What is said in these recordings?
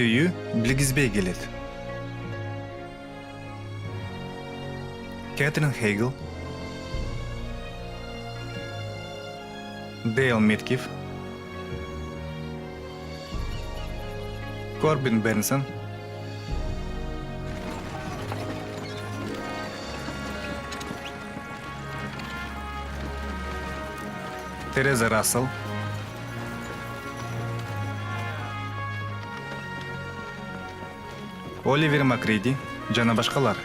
сүйүү билгизбей келет. Кэтрин Хейгл, Дейл Меткиф, Корбин Бернсон, Тереза Рассел, Оливер Макриди жана башкалар.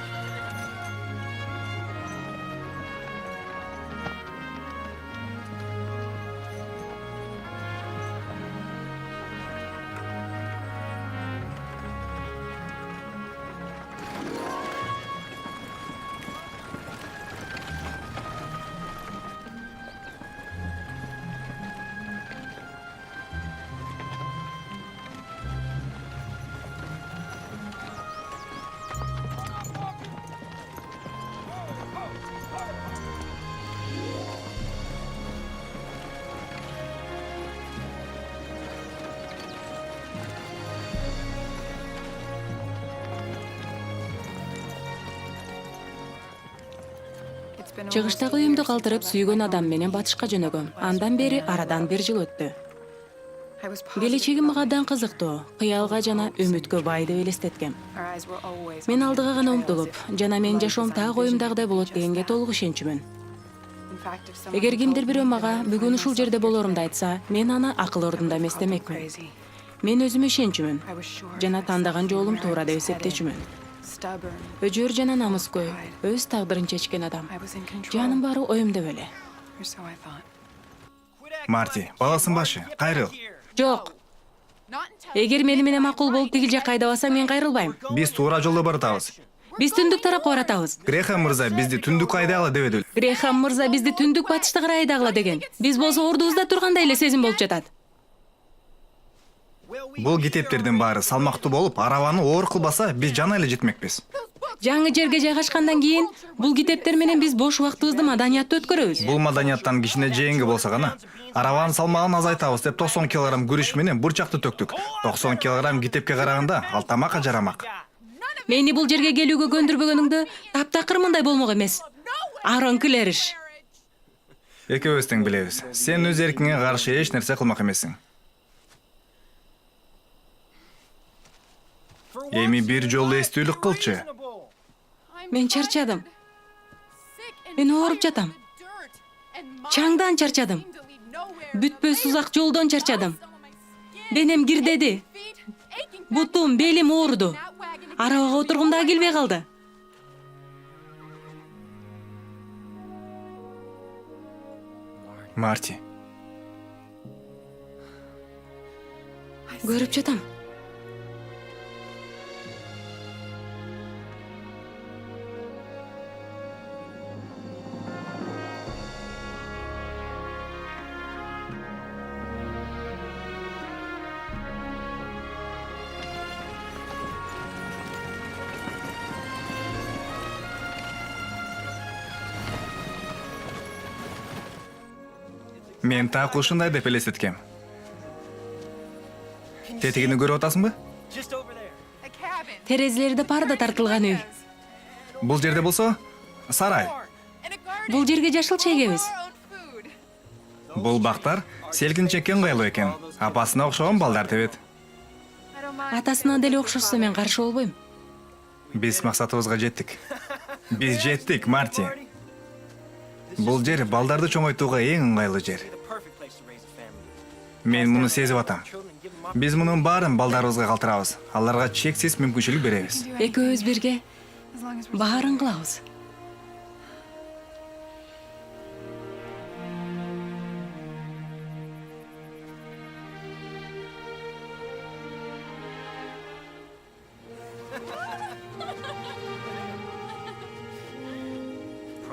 Чыгыштагы үйүмдү калтырып сүйгөн адам менен батышка жөнөгөм. Андан бери арадан 1 жыл өттү. Келечегим мага абдан кызыктуу, кыялга жана үмүткө бай деп элестеткем. Мен алдыга гана умтулуп, жана менин жашоом так оюмдагыдай болот дегенге толук ишенчүмүн. Эгер кимдир бирөө мага бүгүн ушул жерде болорумду айтса, мен аны акыл ордунда эмес демекмин. Мен өзүмө ишенчүмүн жана тандаган жолум туура деп эсептечүмүн. Өжөр жана намыскөй, өз тагдырын чечкен адам. Жаным баары оюмда беле. Марти, баласын башы, кайрыл. Жок. Эгер мени менен макул болуп тигил жакка айдабасаң, мен кайрылбайм. Биз туура жолдо баратабыз. Биз түндүк тарапка баратабыз. Грехам мырза бизди түндүк айдагыла деп эдил. Грехам мырза бизди түндүк батышты карай айдагыла деген. Биз болсо ордубузда тургандай эле сезим болуп жатат. Бул китептердин баары салмактуу болуп, арабаны оор кылбаса, биз жана эле жетмекпиз. Жаңы жерге жайгашкандан кийин бул китептер менен биз бош убактыбызды маданиятта өткөрөбүз. Бул маданияттан кичине жээнге болсо гана арабанын салмагын азайтабыз деп 90 кг күрүш менен бурчакты төктүк. 90 кг китепке караганда ал тамакка жарамак. Мени бул жерге келүүгө көндүрбөгөнүңдү таптакыр мындай болмок эмес. Арон Клериш. Экөөбүз тең билебиз. Сен өз эркиңе каршы эч нерсе кылмак эмессиң. Эми бир жолу эстүүлүк кылчы. Мен чарчадым. Мен ооруп жатам. Чаңдан чарчадым. Бүтпөс узак жолдон чарчадым. Денем кирдеди. Бутум, белим ооруду. Арабага отургум да келбей калды. Марти. Көрүп жатам. Мен так ушундай деп элестеткем. Тетигини көрүп атасыңбы? Терезелерди парда тартылган үй. Бул жерде болсо, сарай. Бул жерге жашыл чегебиз. Бул бактар селкин чеккен кыялуу экен. Апасына окшогон балдар тебет. Атасына деле окшошсо мен каршы болбойм. Биз максатыбызга жеттик. Биз жеттик, Марти. Бул жер балдарды чоңойтууга эң ыңгайлуу жер. Мен муну сезип атам. Биз мунун баарын балдарыбызга калтырабыз. Аларга чексиз мүмкүнчүлүк беребиз. Экөөбүз бирге баарын кылабыз.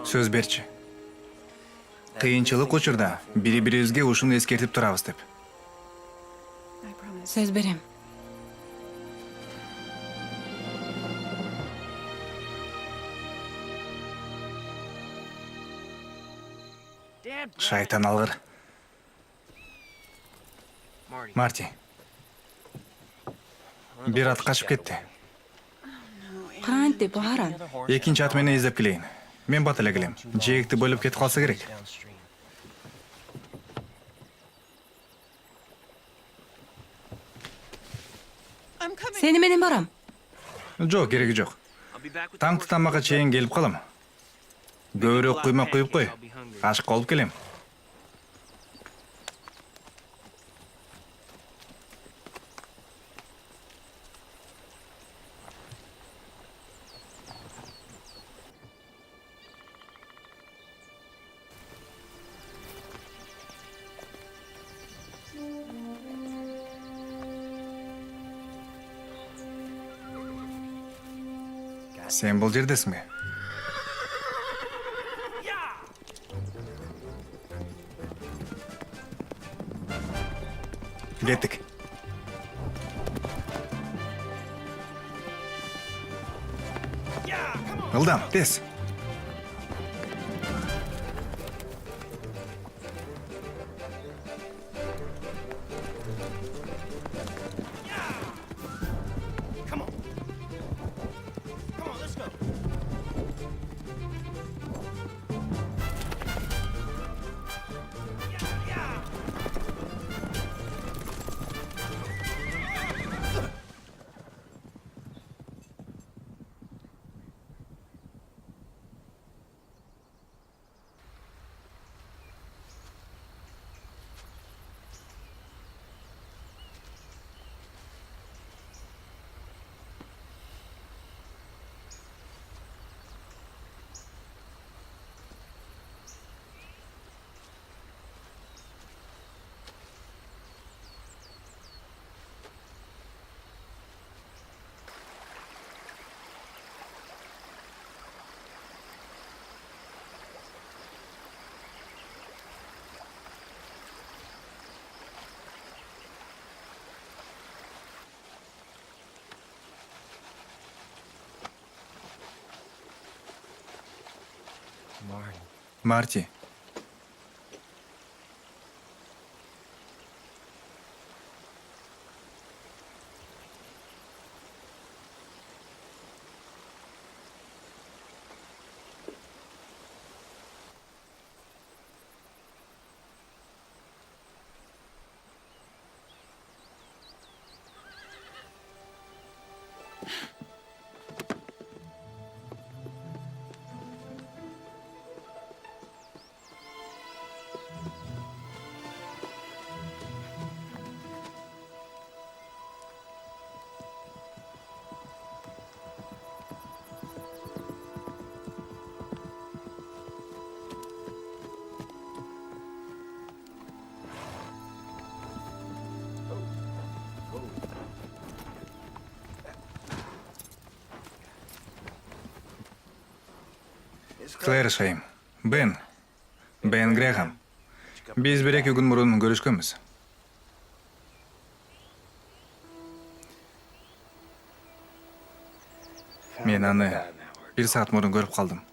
Сөз берчи. Кыйынчылык учурда бири-бирибизге ушуну эскертип турабыз деп. Сөз берем. Шайтан алгыр. Марти. Бир ат качып кетти. Кантип баран? Экинчи ат менен издеп келейин. Мен бат эле келем. Жээкти бөлүп кетип калса керек. Сени менен барам. Жок, кереги жок. Таңкы тамакка чейин келип калам. Көбүрөөк куймак куюп кой. Ашык болуп келем. Сен бул жердесиңби? Кеттик. Ылдам, тез. Марти. Клэр Шейм. Бен. Бен Грэхэм. Биз бир эки күн мурун көрүшкөнбүз. Мен аны бир саат мурун көрүп калдым.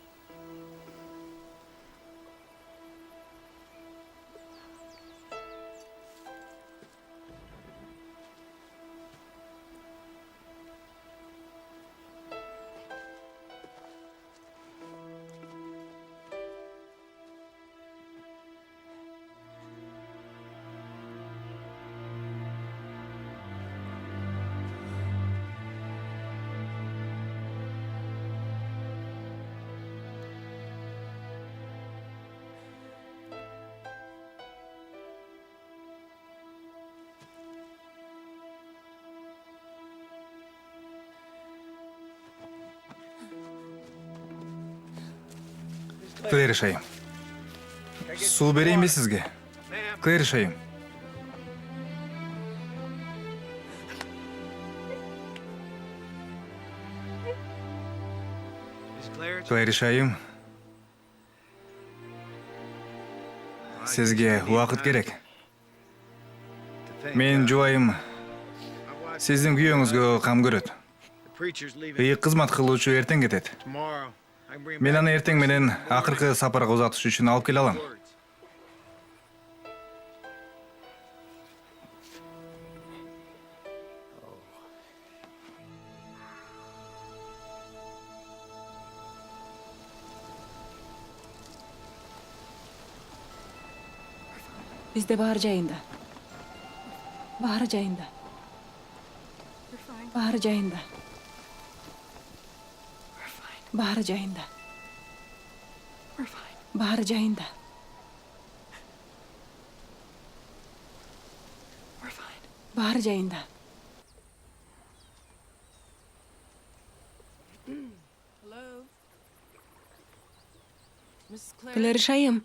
Клэр Шейм. Суу берейинби сизге? Клэр Шейм. Клэр Шейм. Сизге убакыт керек. Мен жубайым сиздин күйөөңүзгө кам көрөт. Ыйык кызмат кылуучу эртең кетет. Мен аны эртең менен акыркы сапарга узатыш үчүн алып келе алам. Бизде баары жайында. Баары жайында. Баары жайында. Баары жайында. Баары жайында. Баары жайында. Клэриш айым.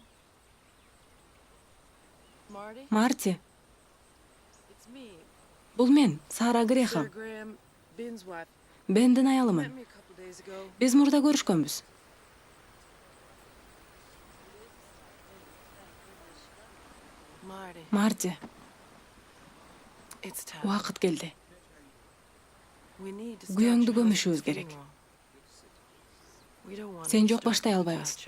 Марти. Бул мен, Сара Грехам. Бендин аялымын. Биз мурда көрүшкөнбүз. Марти, убакыт келди. Күйөөңдү көмүшүбүз керек. Сен жок баштай албайбыз.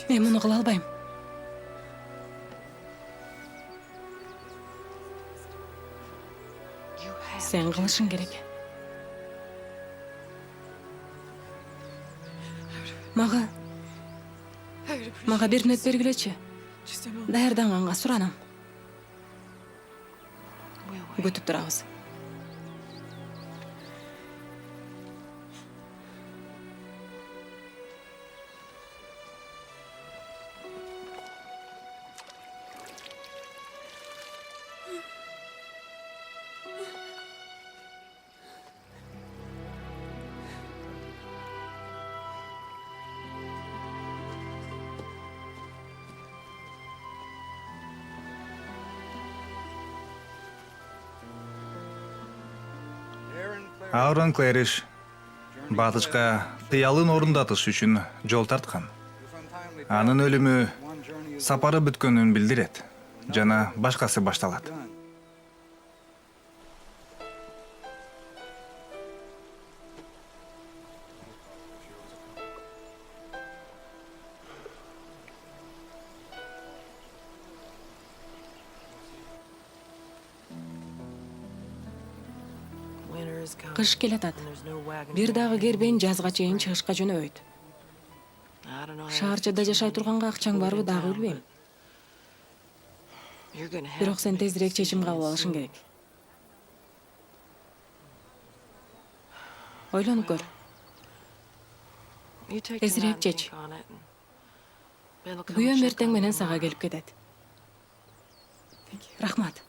Мен муну кыла албайм. Сен кылышың керек. Мага бир мүнөт бергилечи. Даярданганга суранам. Күтүп турабыз. Аарон Клэриш батышка кыялын орундатыш үчүн жол тарткан. Анын өлүмү сапары бүткөнүн билдирет жана башкасы башталат. Кыш келатат. Бир дагы кербен жазга чейин чыгышка жөнөбөйт. Шаарчада жашай турганга акчаң барбы дагы билбейм. Бирок сен тезирээк чечим кабыл алышың керек. Ойлонуп көр. Тезирээк чеч. Күйөөм эртең менен сага келип кетет. Рахмат.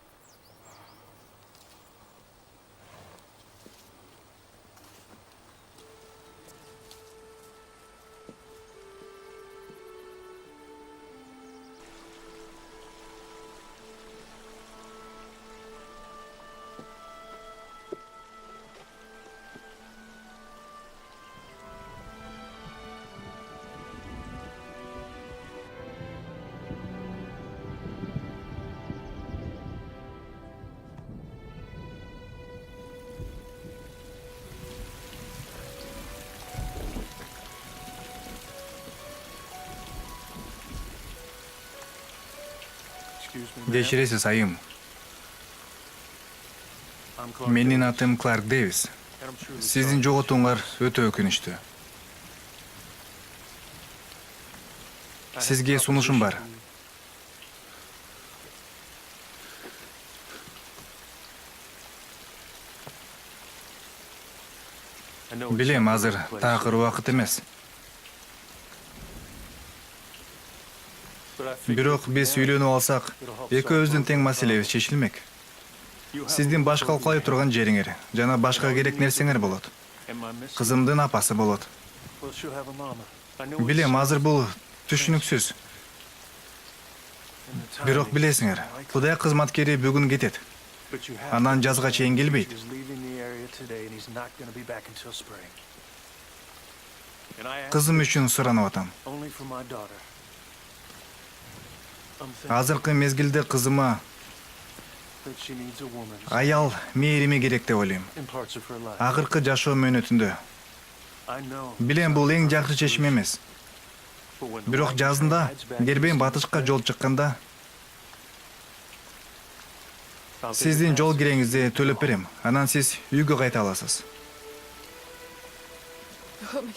Кечиресиз айым. Менин атым Кларк Дэвис. Сиздин жоготууңар өтө өкүнүчтүү. Сизге сунушум бар. Билем, азыр такыр убакыт эмес. Бирок биз үйлөнүп алсак, экөөбүздүн тең маселебиз чечилмек. Сиздин баш калкалай турган жериңер жана башка керек нерсеңер болот. Кызымдын апасы болот. Билем, азыр бул түшүнүксүз. Бирок билесиңер, Кудай кызматкери бүгүн кетет. Анан жазга чейин келбейт. Кызым үчүн суранып атам. Азыркы мезгилде кызыма Аял мээрими керек деп ойлойм. Акыркы жашоо мөөнөтүндө. Билем бул эң жакшы чечим эмес. Бирок жазында Дербен батышка жол чыкканда сиздин жол киреңизди төлөп берем. Анан сиз үйгө кайта аласыз.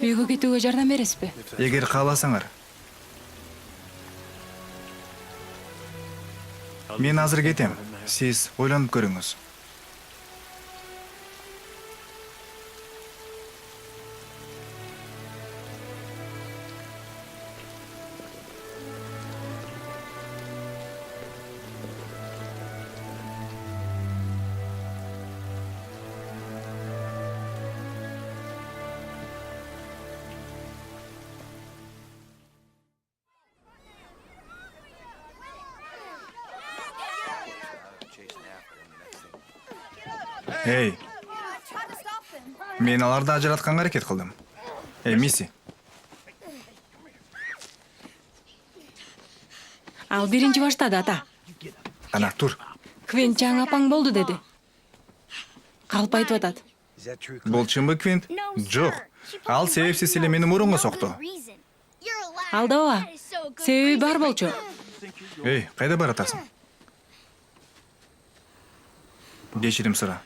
Үйгө кетүүгө жардам бересизби? Эгер кааласаңар. Мен азыр кетем. Сиз ойлонуп көрүңүз. Эй, мен аларды ажыратканга аракет кылдым. Мисси. Ал биринчи баштады, ата. Ана тур. Квент жаңы апаң болду деди. Калп айтып атат. Бул чынбы Квинт? Жок. Ал себепсиз эле мени мурунга сокту. Алда ооба. Себеби бар болчу. Эй, кайда баратасың? Кечирим Сыра.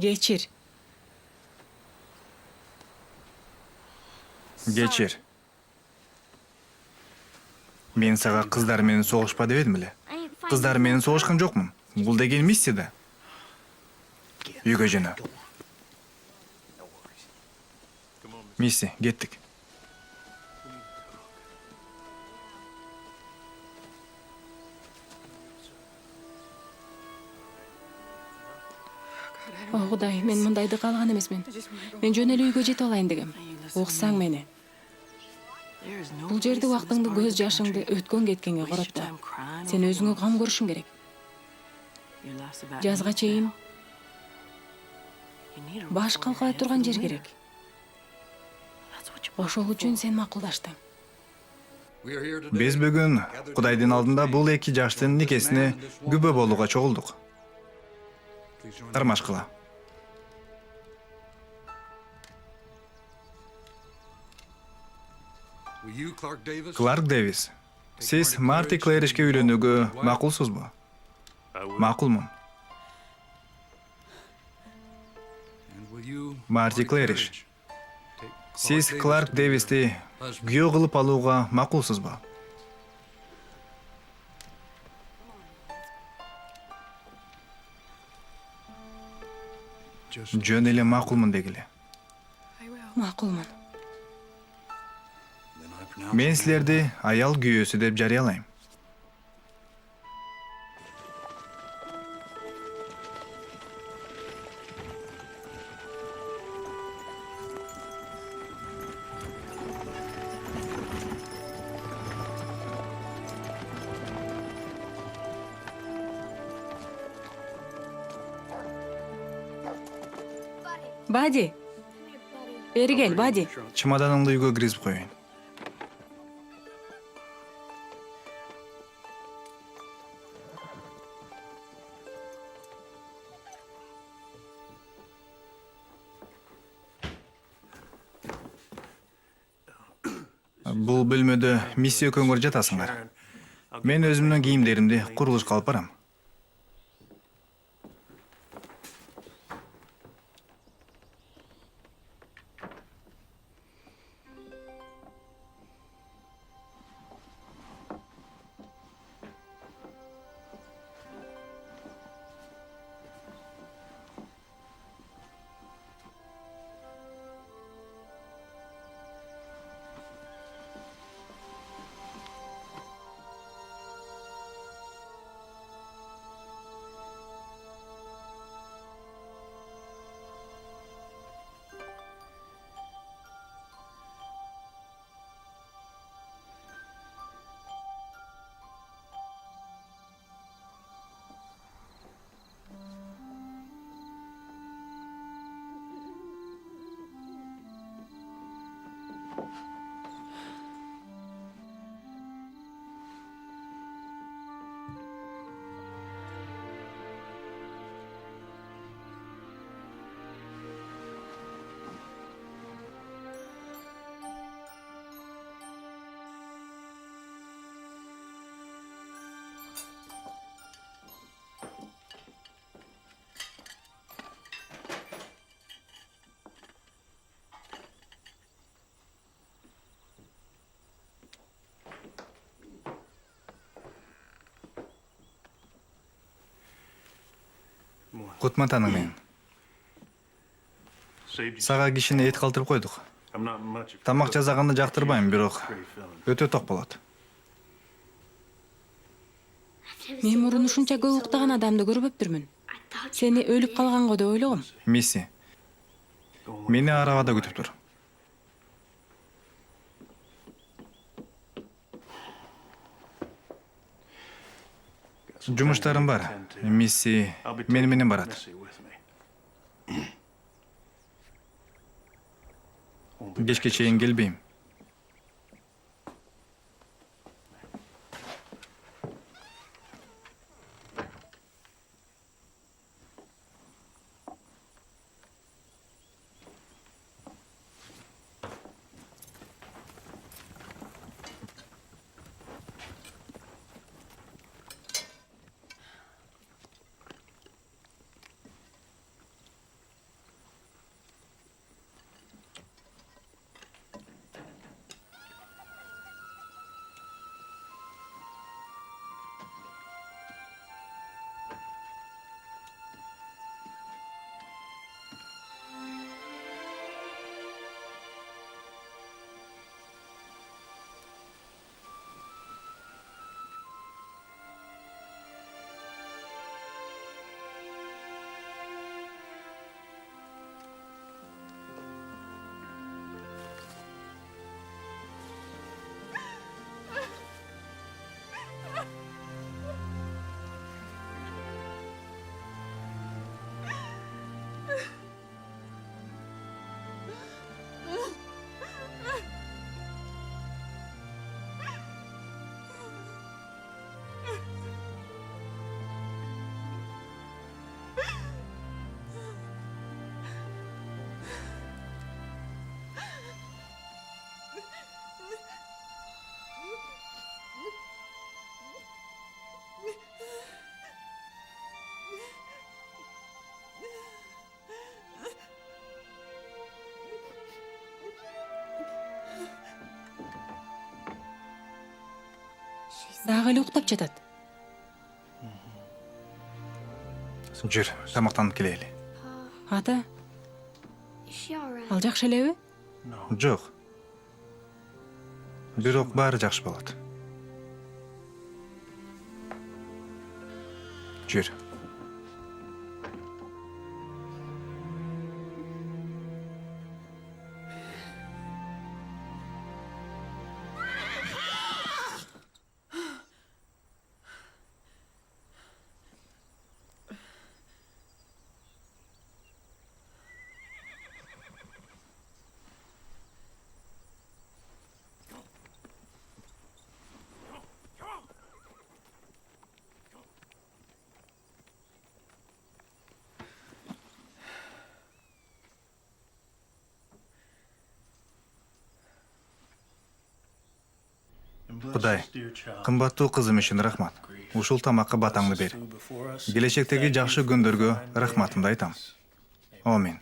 Кечир. Кечир. Мен сага кыздар менен согушпа дебедим эле. Кыздар менен согушкан жокмун. Бул деген миссия да. Үйгө жөнө. Мисси, кеттик. О, Кудай, мен мындайды каалаган эмесмин. Мен жөн эле үйгө жетип алайын дегем. Уксаң мени. Бул жерде убактыңды көз жашыңды өткөн кеткенге коротто. Сен өзүңө кам көрүшүң керек. Жазга чейин баш калкалай турган жер керек. Ошол үчүн сен макулдаштың. Биз бүгүн Кудайдын алдында бул эки жаштын никесине күбө болууга чогулдук. Кармашкыла. Кларк Дэвис. Сиз Марти Клэришке үйлөнүүгө макулсузбу? Макулмун. Марти Клэриш. Сиз Кларк Дэвисти күйөө кылып алууга макулсузбу? Жөн эле макулмун дегиле. Макулмун. Мен силерди аял күйөөсү деп жарыялайм. Бади. Бери кел, Бади. Чемоданыңды үйгө киргизип коеюн. Бул бөлмөдө миссия экөөңөр жатасыңар. Мен өзүмдүн кийимдеримди курулушка алып барам. Кутматаның мен. Сага кишини эт калтырып койдук. Тамак жасаганды жактырбайм, бирок өтө ток болот. Мен мурун ушунча көп уктаган адамды көрбөптүрмүн. Сени өлүп калганго деп ойлогом. Мисси, мени арабада күтүп тур. Жумуштарым бар. Мисси мени менен барат. Кечке чейин келбейм. Дагы эле уктап жатат. Жүр, тамактанып келели. Ата, ал жакшы элеби? Жок. Бирок баары жакшы болот. Жүр. Кудай, кымбаттуу кызым үчүн рахмат. Ушул тамакка батаңды бер. Келечектеги жакшы күндөргө рахматымды айтам. Амин.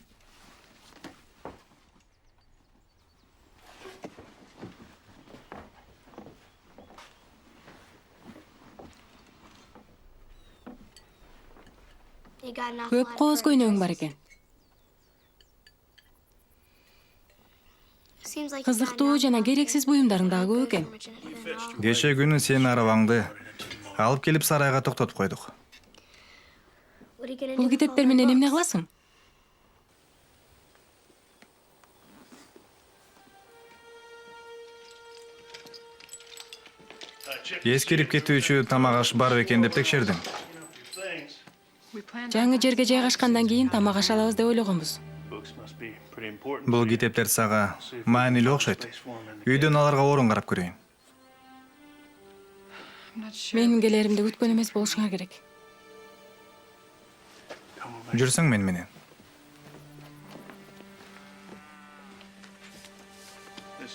Көп кооз көйнөгүң бар экен. Кызыктуу жана керексиз буюмдарың дагы көп экен. Кече күнү сенин арабаңды алып келип сарайга токтотуп койдук. Бул китептер менен эмне кыласың? Эскирип кетүүчү тамак аш бар экен деп текшердим. Жаңы жерге жайгашкандан кийин тамак аш алабыз деп ойлогонбуз. Бул китептер сага маанилүү окшойт. Үйдөн аларга орун карап көрөйүн. Менин келеримди күткөн эмес болушуңар керек. Жүрсөң мен менен.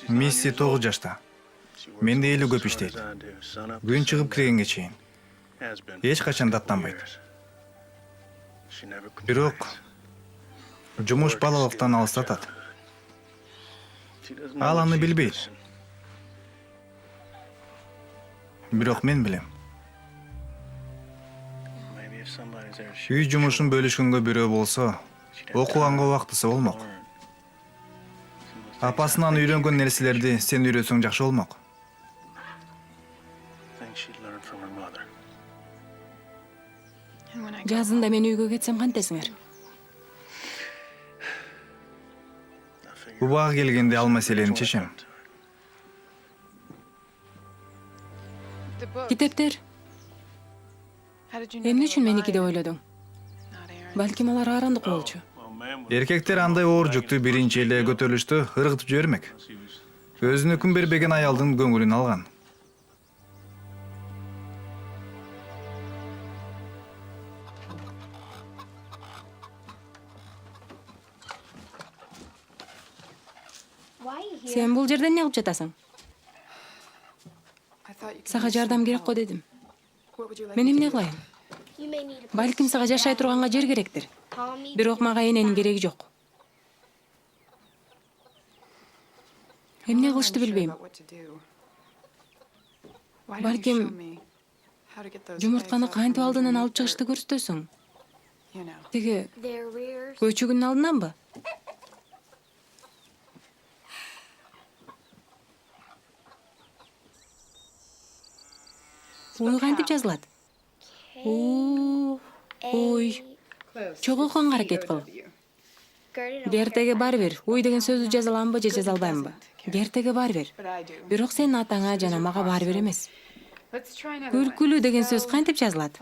Мисси 9 жашта. Менде эле көп иштейт. Күн чыгып киргенге чейин. Эч качан даттанбайт. Бирок жумуш балалыктан алыстатат. Ал аны билбейт. Бирок мен билем. Үй жумушун бөлүшкөнгө бирөө болсо, окуганга убактысы болмок. Апасынан үйрөнгөн нерселерди сен үйрөтсөң жакшы болмок. Жазында мен үйгө кетсем кантесиңер? Убагы келгенде ал маселени чечем. Китептер. Эмне үчүн меники деп ойлодуң? Балким алар арандык болчу. Эркектер андай оор жүктү биринчи эле көтөрүлүштө ыргытып жибермек. Өзүнө күн бербеген аялдын көңүлүн алган. Сен бул жерде эмне кылып жатасың? Сага жардам керек го дедим. Мен эмне кылайын? Балким сага жашай турганга жер керектир. Бирок мага эненин кереги жок. Эмне кылышты билбейм. Балким жумуртканы кантип алдынан алып чыгышты көрсөтөсүң. Тиги көчүгүнүн алдынанбы? Уй кантип жазылат? Ой. Чогуу окуганга аракет кыл. Гертеге бар бир. Уй деген сөздү жаза аламбы же жаза албаймбы? Гертеге бар бир. Бирок сенин атаңа жана мага бар бир эмес. Күлкүлүү деген сөз кантип жазылат?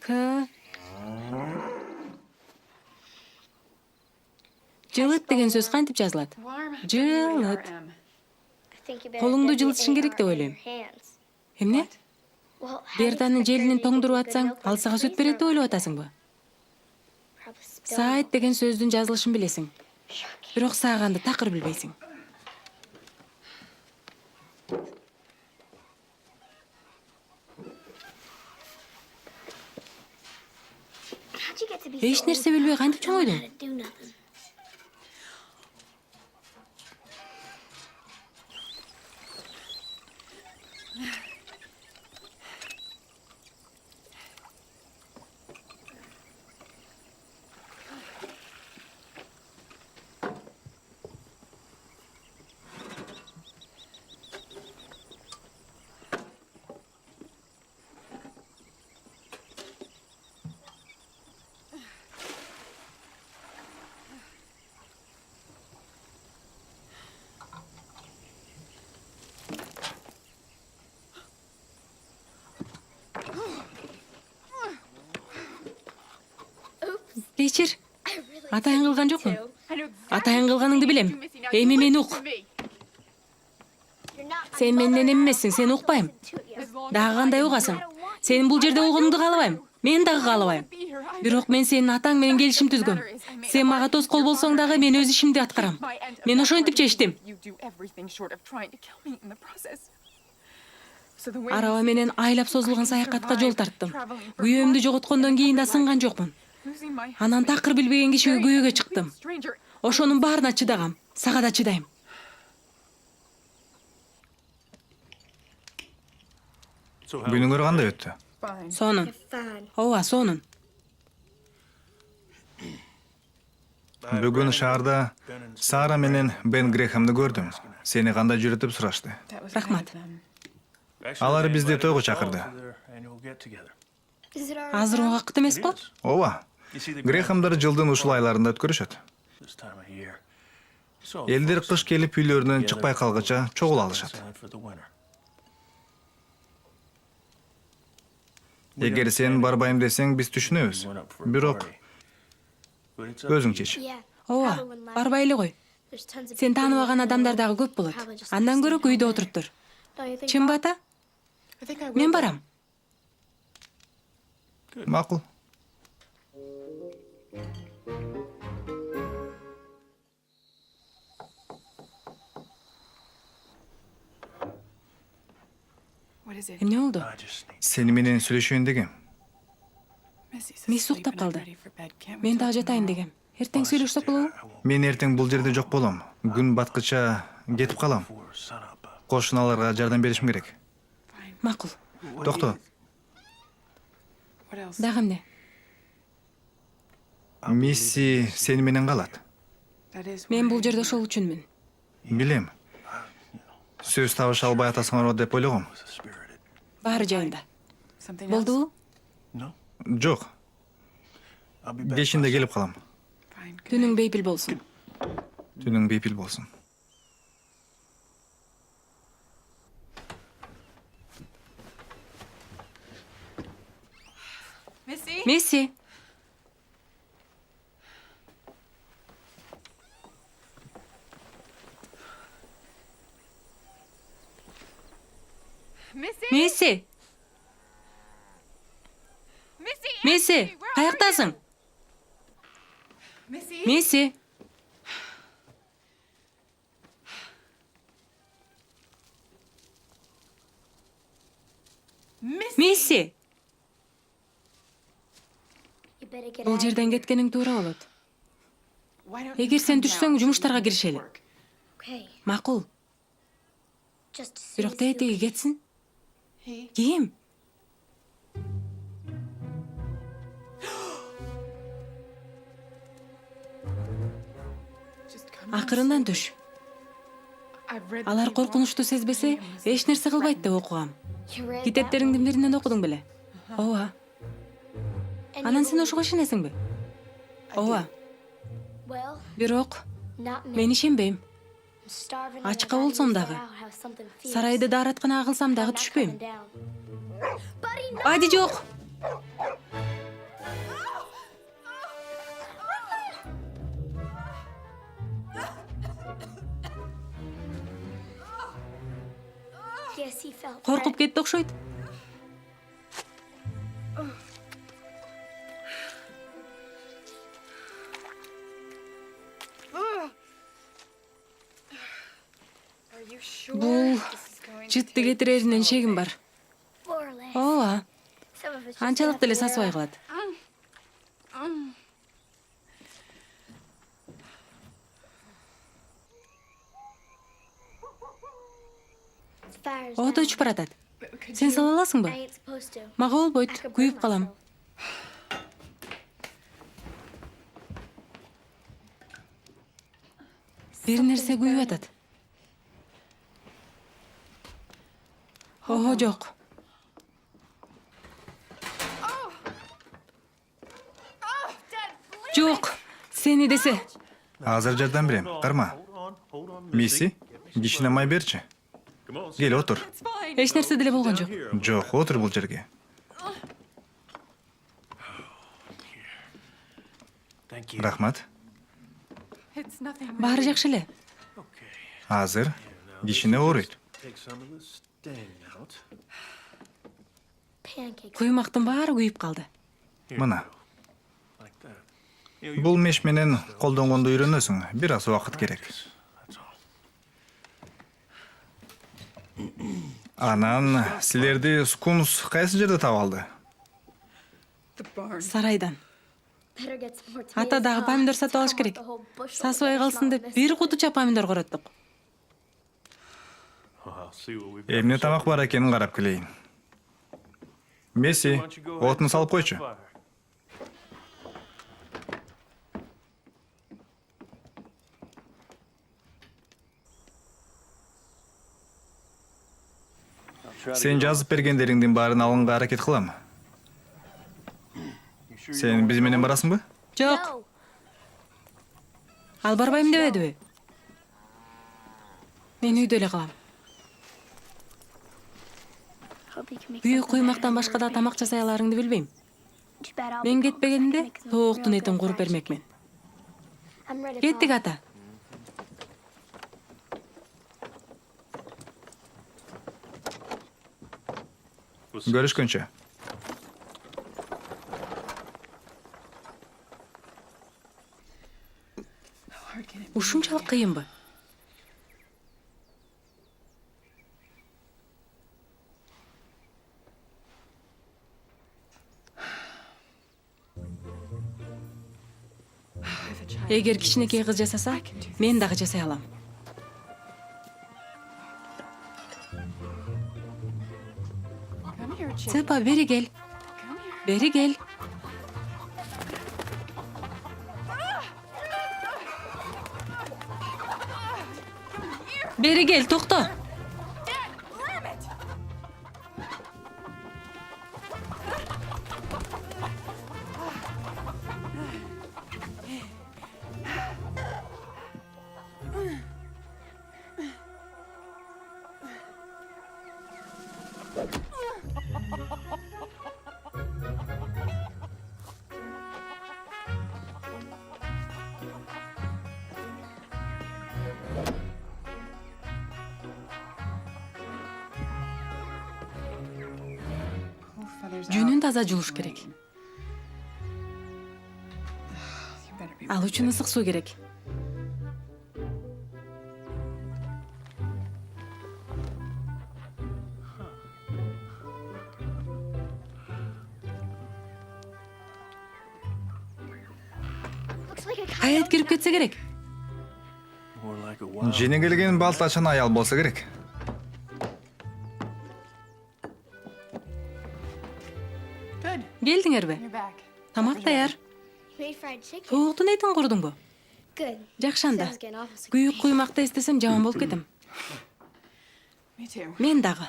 К. Жылыт деген сөз кантип жазылат? Жылыт. Колуңду жылытышың керек деп ойлойм. Эмне? Бертанын желинин тоңдуруп атсаң, ал сага сүт берет деп ойлоп атасыңбы? Сайт деген сөздүн жазылышын билесиң. Бирок сааганды такыр билбейсиң. Эч нерсе билбей кантип чоңойдуң? Кечир. Атайын кылган жокмун. Атайын кылганыңды билем. Эми мени ук. Сен менден эмессиң, сени укпайм. Дагы кандай угасың? Сенин бул жерде болгонуңду каалабайм. Мен дагы каалабайм. Бирок мен сенин атаң менен келишим түзгөм. Сен мага тоскоол болсоң дагы мен өз ишимди аткарам. Мен ошентип чечтим. Араба менен айлап созулган саякатка жол тарттым. Күйөөмдү жоготкондон кийин да сынган жокмун. Анан такыр билбеген кишиге күйөөгө чыктым. Ошонун баарына чыдагам. Сага да чыдайм. Күнүңөр кандай өттү? Сонун. Ооба, сонун. Бүгүн шаарда Сара менен Бен Грехамды көрдүм. Сени кандай жүрөтүп сурашты. Рахмат. Алар бизди тойго чакырды. Азыр убакыт эмеспи? Ооба. Грехамдар жылдын ушул айларында өткөрүшөт. Элдер кыш келип үйлөрүнөн чыкпай калгыча чогула алышат. Эгер сен барбайм десең, биз түшүнөбүз. Бирок өзүң чеч. Ооба, барбай эле кой. Сен тааныбаган адамдар дагы көп болот. Андан көрө үйдө отуруп тур. Чынбы ата? Мен барам. Макул. Эмне болду? Сени менен сүйлөшөйүн дегем. Мисс уктап калды. Мен дагы жатайын дегем. Эртең сүйлөшсөк болобу? Мен эртең бул жерде жок болом. Күн баткыча кетип калам. Кошуналарга жардам беришим керек. Макул. Токто. Дагы эмне? Мисси сени менен калат. Мен бул жерде ошол үчүнмүн. Билем. Сөз табыша албай атасыңар деп ойлогом. Баары жайында. Болдубу? Жок. Кечинде келип калам. Түнүң бейпил болсун. Түнүң бейпил болсун. Месси. Месси. Месси, каяктасың? Месси. Месси. Бул жерден кеткениң туура болот. Эгер сен түшсөң, жумуштарга киришели. Макул. Бирок тетиги кетсин. Ким? Акырындан түш. Алар коркунучту сезбесе, эч нерсе кылбайт деп окугам. Китептериңдин биринен окудуң беле? Ооба. Анан сен ошого ишенесиңби? Ооба. Бирок мен ишенбейм. Ачка болсом дагы, сарайды дааратканага кылсам дагы түшпөйм. Айди жок. Коркуп кетти окшойт. Бул жытты кетиреринен шегим бар. Ооба. Анчалык деле сасыбай калат. Ото өчүп баратат. Сен сала аласыңбы? Мага болбойт, күйүп калам. Бир нерсе күйүп атат. Ого, жок. Жок, сени десе. Азыр жардам берем. Карма. Мисси, кичине май берчи. Кел, отур. Эч нерсе деле болгон жок. Жок, отур бул жерге. Рахмат. Баары жакшы эле. Азыр кичине ооруйт. Куймактын баары күйүп калды. Мына. Бул меш менен колдонгонду үйрөнөсүң. Бир аз убакыт керек. Анан силерди Скунс кайсы жерде таап алды? Сарайдан. Ата дагы помидор сатып алыш керек. Сасыбай калсын деп бир кутуча помидор короттук. Эмне тамак бар экенин карап келейин. Месси, отун салып койчу. Сен жазып бергендериңдин баарын алганга аракет кылам. Сен биз менен барасыңбы? Жок. Ал барбайм дебедиби? Мен үйдө эле калам. Бүйүк куймактан башка да тамак жасай аларыңды билбейм. Мен кетпегенде тооктун этин куруп бермекмин. Кеттик, ата. Görüşkөнчө. Ушунчалык кыйынбы? Эгер кичинекей кыз жасаса, мен дагы жасай алам. Цепа, бери кел. Beri gel. Beri gel, to'xta. Жүнүн таза жууш керек. Ал үчүн ысык суу керек. Аят кирип кетсе керек. Жени келген балтачан аял болса керек. Келдиңерби? Тамак даяр. Сууктун этин курдуңбу? Жакшы анда. Күйүк куймакты эстесем жаман болуп кетем. Мен дагы.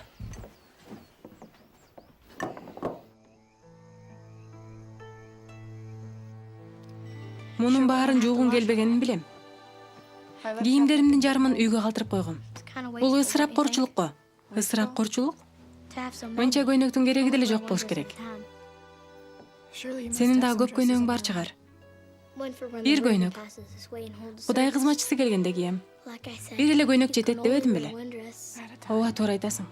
Мунун баарын жуугум келбегенин билем. Кийимдеримдин жарымын үйгө калтырып койгом. Бул ысырапкорчулук го. Ысырапкорчулук? Мынча көйнөктүн кереги деле жок болуш керек. Сенин дагы көп көйнөгүң бар чыгар. Бир көйнөк. Кудай кызматчысы келгенде кием. Бир эле көйнөк жетет дебедим беле? Ооба, туура айтасың.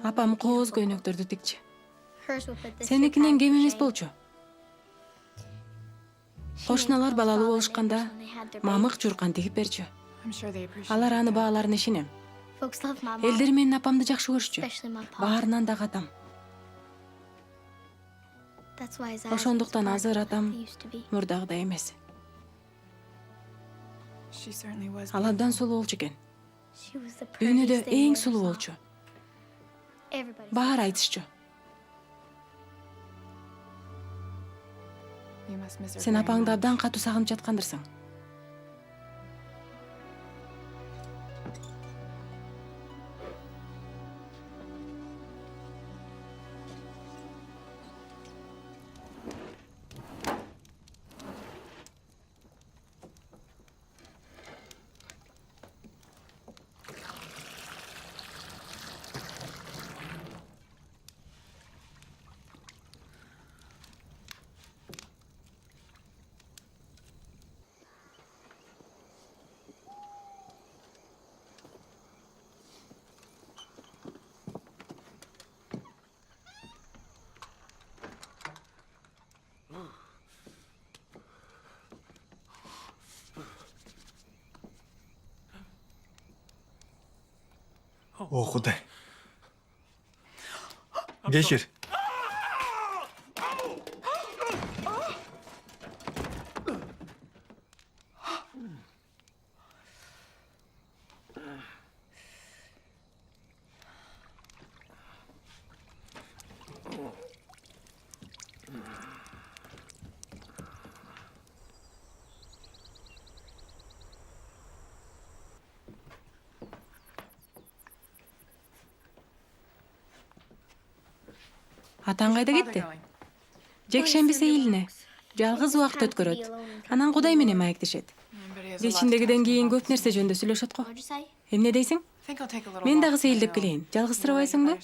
Апам кооз көйнөктөрдү тикчи. Сеникинен кем эмес болчу. Кошуналар балалуу болушканда мамык журкан тигип берчү. Алар аны бааларына ишенем. Элдер менин апамды жакшы көрүшчү. Баарынан дагы атам. Ошондуктан азыр атам мурдагыдай эмес. Ал абдан сулуу болчу экен. Дүйнөдө эң сулуу болчу. Баары айтышчу. Сен апаңды абдан катуу сагынып жаткандырсың. О, Кудай. Кечир. Атаң кайда кетти? Жекшемби сейилине. Жалгыз убакыт өткөрөт. Анан Кудай менен маектешет. Кечиндегиден кийин көп нерсе жөнүндө сүйлөшөт го. Эмне дейсиң? Мен дагы сейилдеп келейин. Жалгызтырбайсыңбы?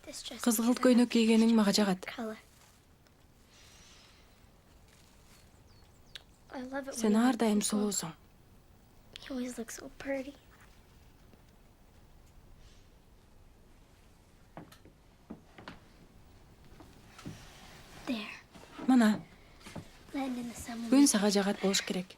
Кызгылт көйнөк кийгениң мага жагат. Сен ар дайым сулуусуң. Мына, күн сага жагат болуш керек.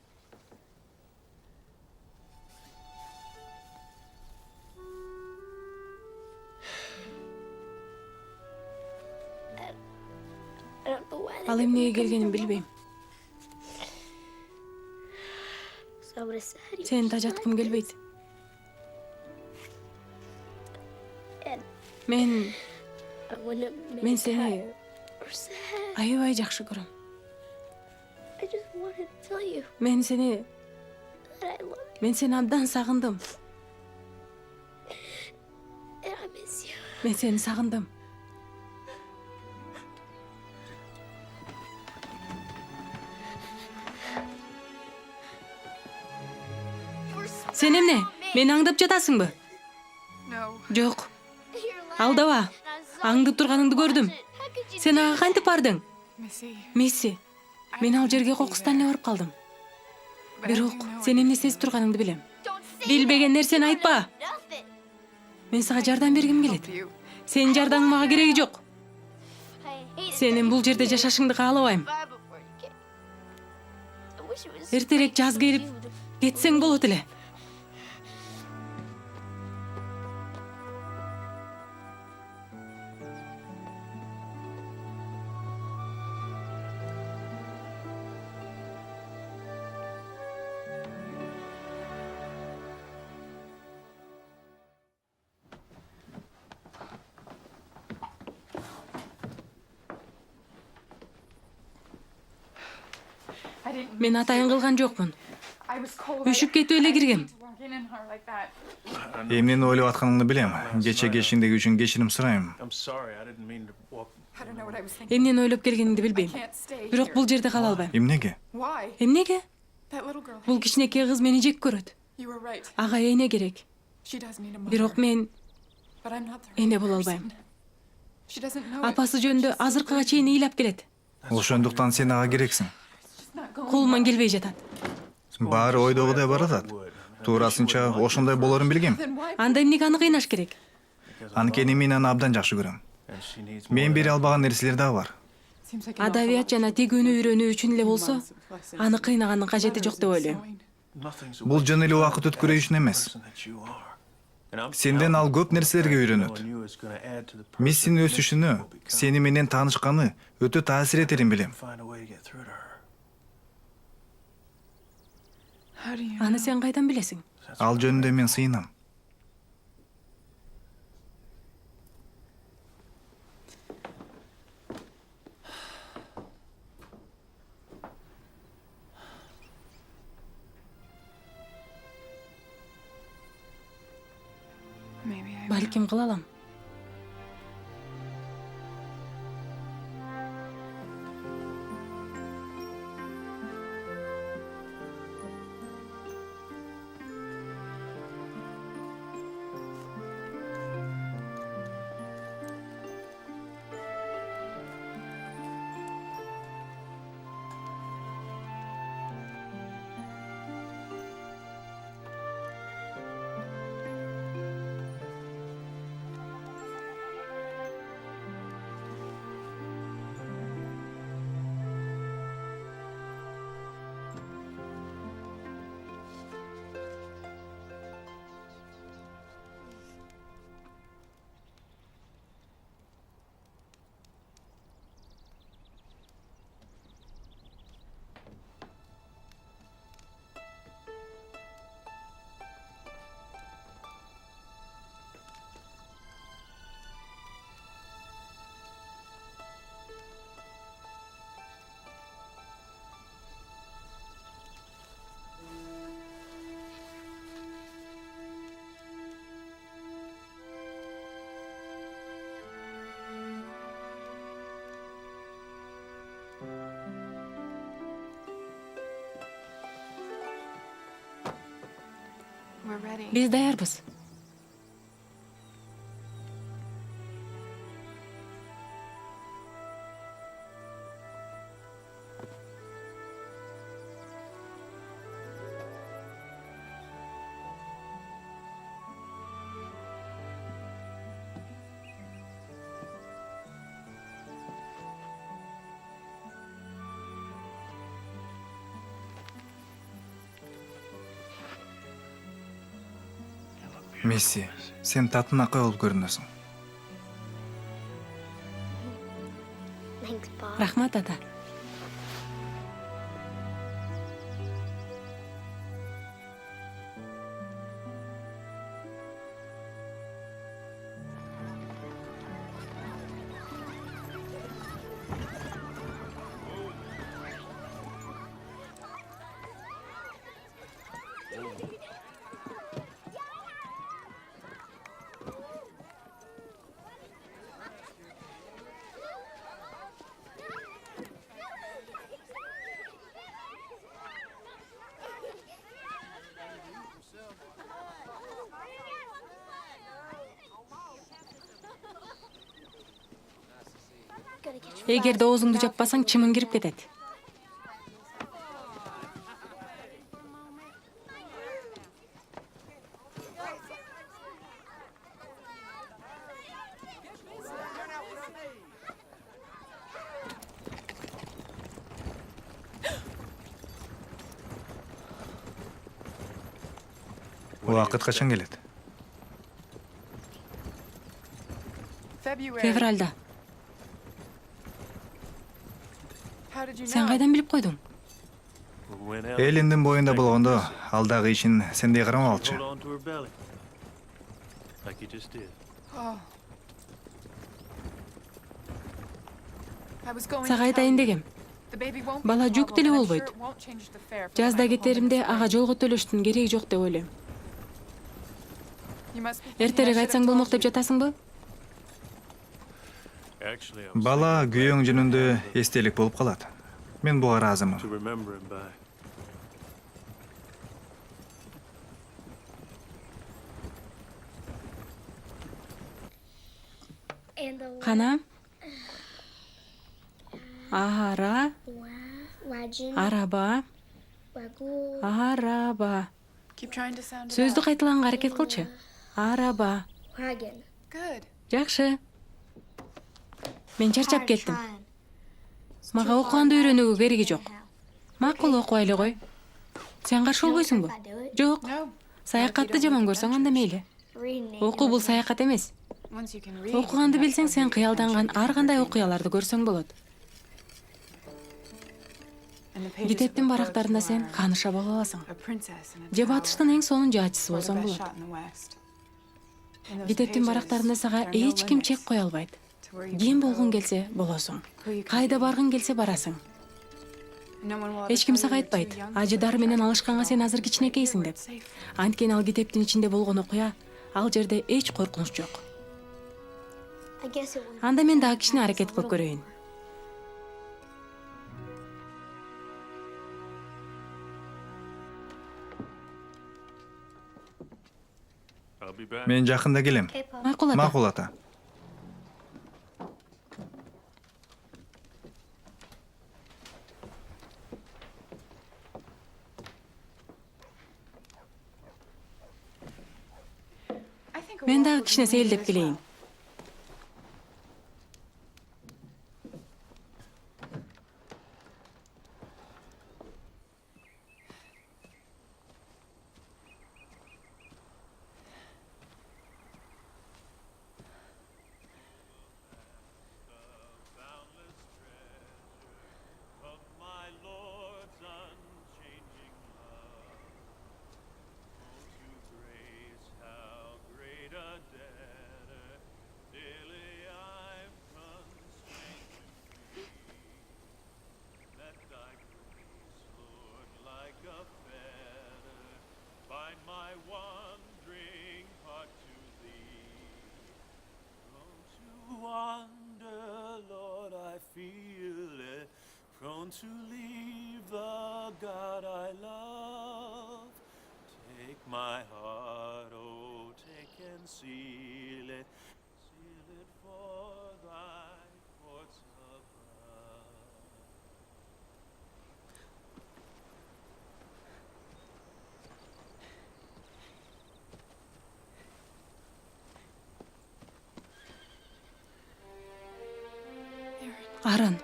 Ал эмнеге келгенин билбейм. Сени тажаткым келбейт. Мен сени аябай жакшы көрөм. Мен сени абдан сагындым. Мен сени сагындым. Сен эмне? Мени аңдып жатасыңбы? Жок. Алдаба. Аңдып турганыңды көрдүм. Сен ага кантип бардың? Мисси. Мен ал жерге кокустан эле барып калдым. Бирок сен эмне сезип турганыңды билем. Билбеген нерсени айтпа. Мен сага жардам бергим келет. Сенин жардамың мага кереги жок. Сенин бул жерде жашашыңды каалабайм. Эртерээк жаз келип кетсең болот эле. Мен атайын кылган жокмун. Үшүп кетип эле киргем. Эмнени ойлоп атканыңды билем. Кече кешиңдеги үчүн кечирим сурайм. Эмнени ойлоп келгениңди билбейм. Бирок бул жерде кала албайм. Эмнеге? Эмнеге? Бул кичинекей кыз мени жек көрөт. Ага эне керек. Бирок мен эне боло албайм. Апасы жөнүндө азыркыга чейин ыйлап келет. Ошондуктан сен ага керексиң. Колуман келбей жатат. Баары ойдогудай баратат. Туурасынча ошондой болорун билгем. Анда эмнеге аны кыйнаш керек? Анткени мен аны абдан жакшы көрөм. Мен бере албаган нерселер дагы бар. Адабият жана тигүүнү үйрөнүү үчүн эле болсо, аны кыйнаганын кажети жок деп ойлойм. Бул жөн эле убакыт өткөрүү үчүн эмес. Сенден ал көп нерселерге үйрөнөт. Миссинин өсүшүнө, сени менен таанышканы өтө таасир этерин билем. Аны сен кайдан билесиң? Ал жөнүндө мен сыйынам. Балким кыла алам. Биз даярбыз. Месси, сен татынакай болуп көрүнөсүң. Рахмат, ата. Эгерде оозуңду жаппасаң, чымың кирип кетет. Убакыт качан келет? Февралда. Сен кайдан билип койдуң? Элиндин боюнда болгондо, алдагы ишин сендей карамалчы. Сага айтайын дегем. Бала жүк деле болбойт. Жазда кетеримде ага жолго төлөштүн кереги жок деп ойлойм. Эртерээк айтсаң болмок деп жатасыңбы? Бала күйөөң жөнүндө эстелик болуп калат. Мен буга ыраазымын. Кана? Ара, араба, араба. Сөздү кайталанга аракет кылчы. Араба. Жакшы. Мен чарчап кеттим. Мага окуганды үйрөнүүгө кереги жок. Макул окубай эле кой. Сен каршы болбойсуңбу? Жок. Саякатты жаман көрсөң анда мейли. Окуу бул саякат эмес. Окуганды билсең, сен кыялданган ар кандай окуяларды көрсөң болот. Китептин барактарында сен ханыша боло аласың. Же батыштын эң сонун жаачысы болсоң болот. Китептин барактарында сага эч ким чек кое албайт. Ким болгуң келсе болосуң. Кайда баргың келсе барасың. Эч ким сага айтпайт. Ажыдары менен алышканга сен азыр кичинекейсиң деп. Анткени ал китептин ичинде болгон окуя, ал жерде эч коркунуч жок. Анда мен дагы кичине аракет кылып көрөйүн. Мен жакында келем. Макул ата. Макул ата. Мен дагы кичине сейилдеп келейин. To leave the God I love, take my heart, oh, take and seal it for thy courts above. Арын.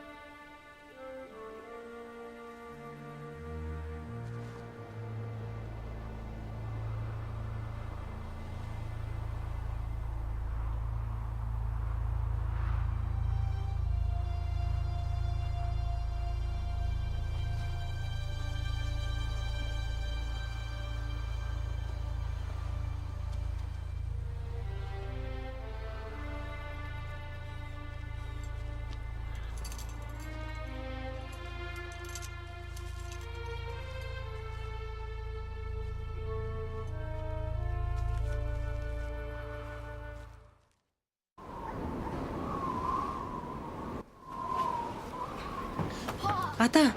Ата,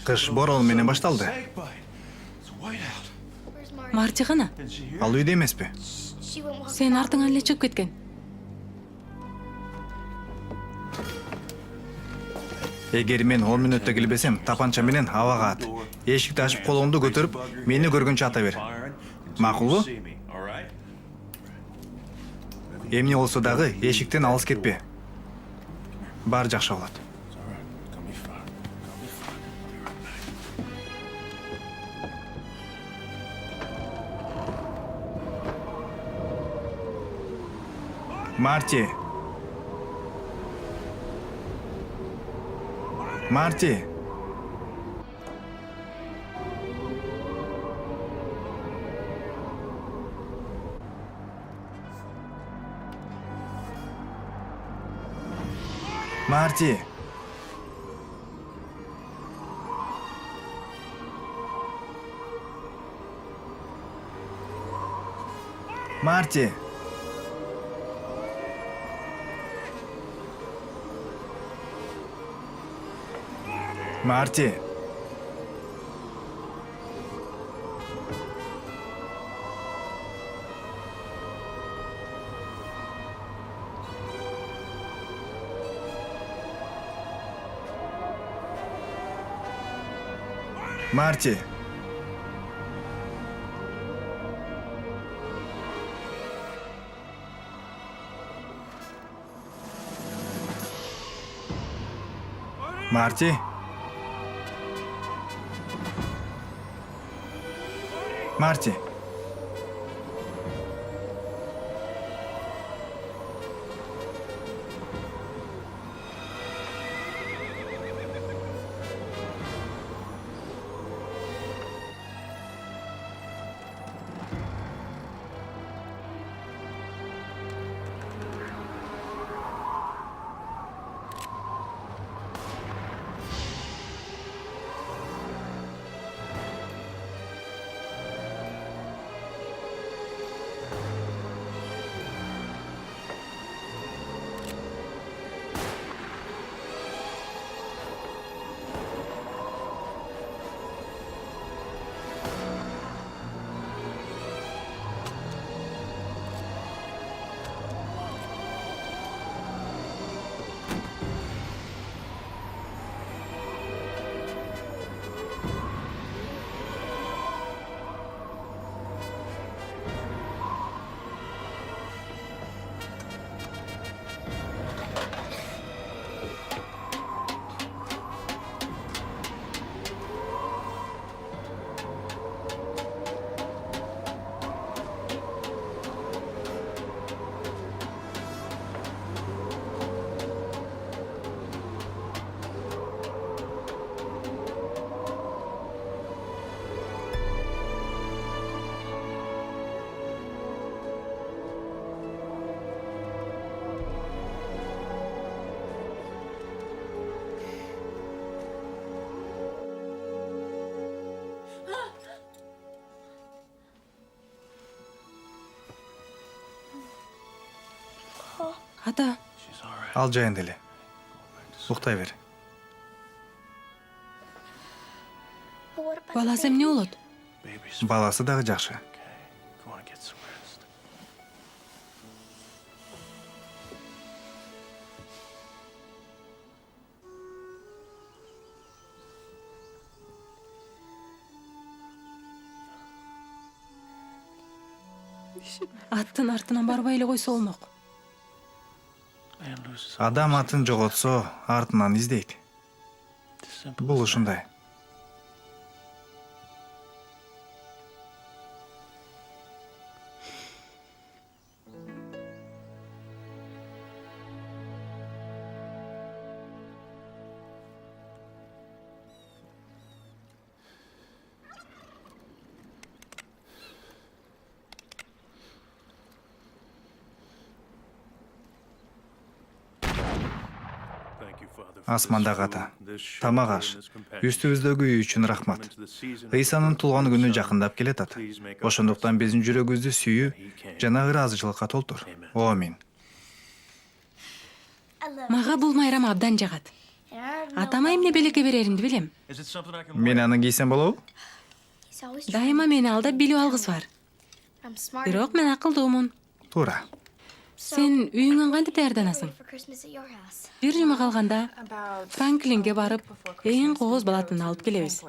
Кыш борол менен башталды. Марти гана. Ал үйдө эмеспи? Сен артыңан эле чыгып кеткен. Эгер мен 10 мүнөттө келбесем, тапанча менен абага ат. Эшикти ачып колуңду көтөрүп, мени көргөнчө ата бер. Макулбу? Эмне болсо дагы эшиктен алыс кетпе. Баары жакшы болот. Марти. Марти. Марти. Марти. Марти. Марти. Марти. Марти. Ата, Ал жайында эле. Уктай бер. баласы эмне болот? Баласы дагы жакшы. Аттын артынан барбай эле койсо болмок. Адам атын жоготсо, артынан издейт. Бул ушундай. Асмандагы ата, тамак аш, үстүбүздөгү үй үчүн рахмат. Ыйсанын туулган күнү жакындап келатат. Ошондуктан биздин жүрөгүбүздү сүйүү жана ыраазычылыкка толтур. Амин. Мага бул майрам абдан жагат. Атама эмне белекке береримди билем. Is it something I can Мен аны кийсем болобу? Дайыма мени алдап билип алгысы бар. Бирок мен акылдуумун. Туура. Сен үйүңөн кантип даярданасың? Бир жума калганда Франклинге барып, эң кооз балатын алып келебиз.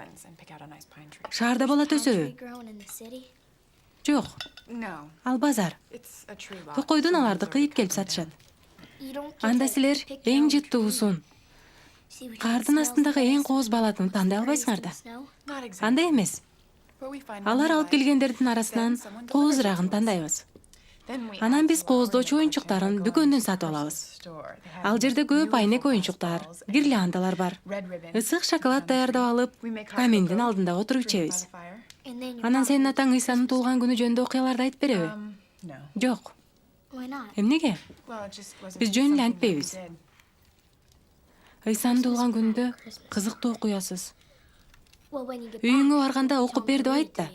Шаарда балат өсөбү? Жок, ал базар. Токойдон аларды кыйып келип сатышат. Анда силер эң жыттуусун, кардын астындагы эң кооз балатын тандай албайсыңар да. Андай эмес. Алар алып келгендердин арасынан коозурагын тандайбыз. Анан биз кооздоочу оюнчуктарын дүкөндөн сатып алабыз. Ал жерде көп айнек оюнчуктар, гирляндалар бар. Ысык шоколад даярдап алып, каминдин алдында отуруп ичебиз. Анан сенин атаң Ыйсанын туулган күнү жөнүндө окуяларды айтып береби? Жок. Эмнеге? Биз жөн эле антпейбиз. Ыйсанын туулган күнүндө кызыктуу окуясыз. Үйүңө барганда окуп бер деп айт да.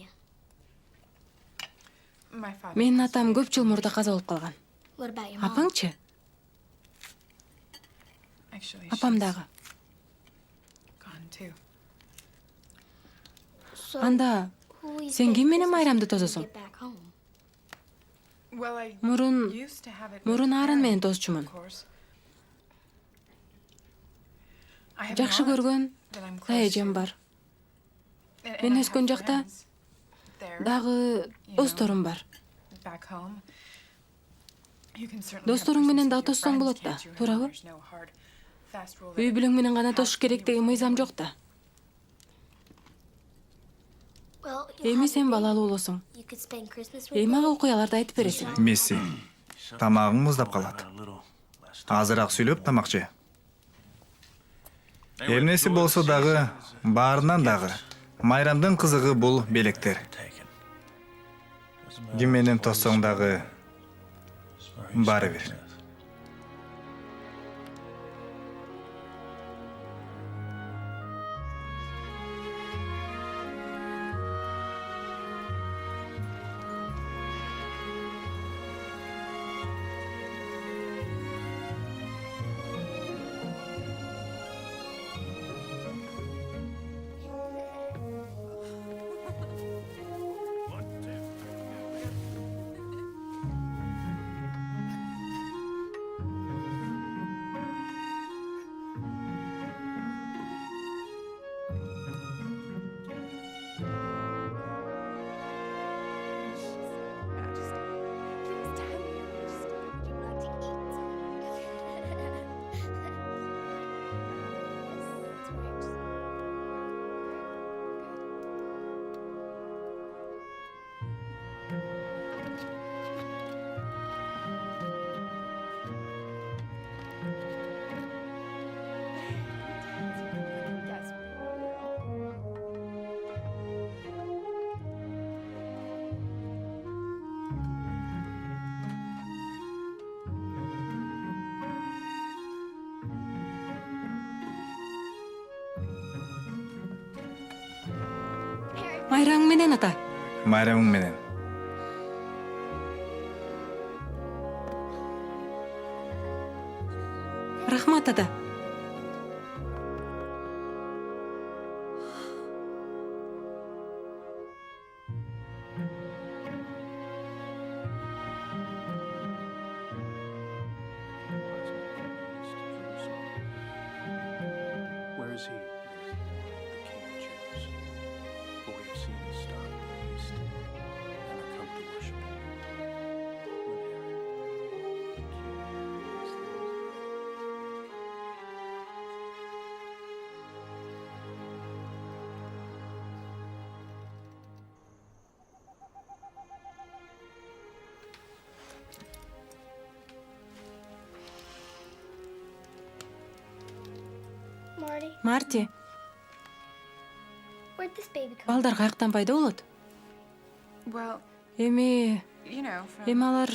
Менин атам көп жыл мурда каза болуп калган. Апаңчы? Апам дагы. Анда сен ким менен майрамды тососуң? Мурун Арын менен тосчумун. Жакшы көргөн эжем бар. Мен өскөн жакта дагы досторум бар. Досторуң менен да тоссоң болот да, туурабы? Үй бүлөң менен гана тосуш керек деген мыйзам жок да. Эми сен балалуу болосуң. Эми ага окуяларды айтып бересиң. Месси. Тамагың муздап калат. Азыраак сүйлөп тамак же. Эмнеси болсо дагы, баарынан дагы майрамдын кызыгы бул белектер. Ким менен тоссоң дагы баары бир. Майраң менен ата. Майрамың менен. Рахмат ата. Where is he? The King of Jews. For we have seen his star in the east, and have come to worship him. Let Herod, the king, is there. Марти, балдар каяктан пайда болот? Эми алар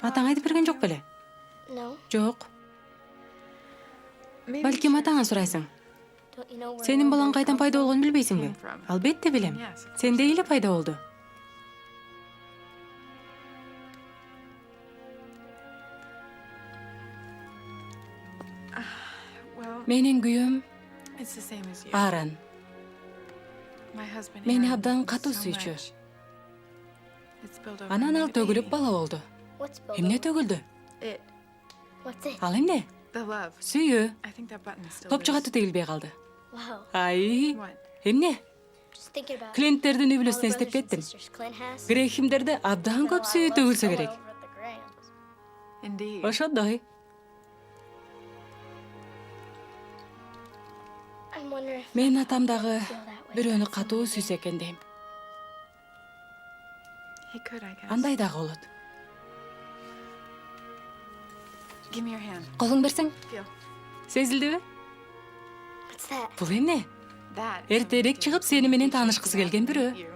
атаң айтып берген жок беле? Жок. Балким атаңан сурайсың. Сенин балаң кайдан пайда болгонун билбейсиңби? Албетте билем. Сендей эле пайда болду. Менин күйөөм It's the same as you. Аарон. My husband Мени Aaron абдан loves me катуу so сүйчү. much. It's spilled over Анан on ал me төгүлүп today. бала болду. What's spilled Эмне over? төгүлдү? It, What's it? Ал эмне? the love. Сүйүү. I think that button is still Топчу loose. катуу тегилбей калды. Wow. Ай. What? Эмне? Just thinking about Клиенттердин all the үбүлөсүн brothers эстеп and кеттим. sisters Clint has. Грехимдерде абдан Got a көп lot сүйүү of love төгүлсө spilled керек. over at the Grahams. Indeed. Ошондой. I'm wondering if Мен атам дагы feel that way. бирөөнү катуу сүйсө экен дейм. He could, I guess. Андай дагы болот. Give me your hand. Колуң берсең, Feel. сезилдиби? What's that? Бул эмне? That. is Эртерээк something чыгып сени менен to таанышкысы келген бирөө. you.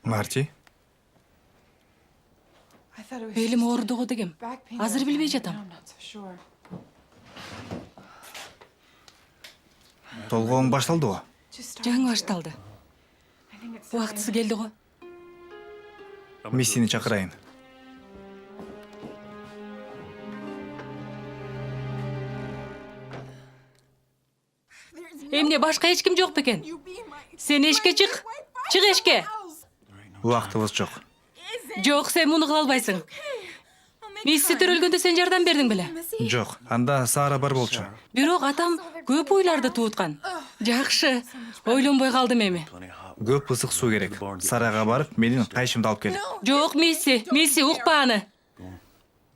Марти, I thought it was Белим just ооруduğu дегем. back pain Азыр that I билбей had. жатам. No, I'm not so sure. толгооң башталдыбы? Just Жаңы started to. башталды. I think it's Убактысы time. келди го. Миссини чакырайын. Эмне башка эч ким жок бекен? Сен эшикке чык. Чык эшикке. Убактыбыз жок. Жок, сен муну кыла албайсың. Мисси төрөлгөндө сен жардам бердиң беле? Жок, анда Сара бар болчу. Бирок атам көп ойларды тууткан. Жакшы, ойлонбой калдым эми. Көп ысык суу керек. Сарага барып, менин кайшымды алып кел. Жок, Мисси укпа аны.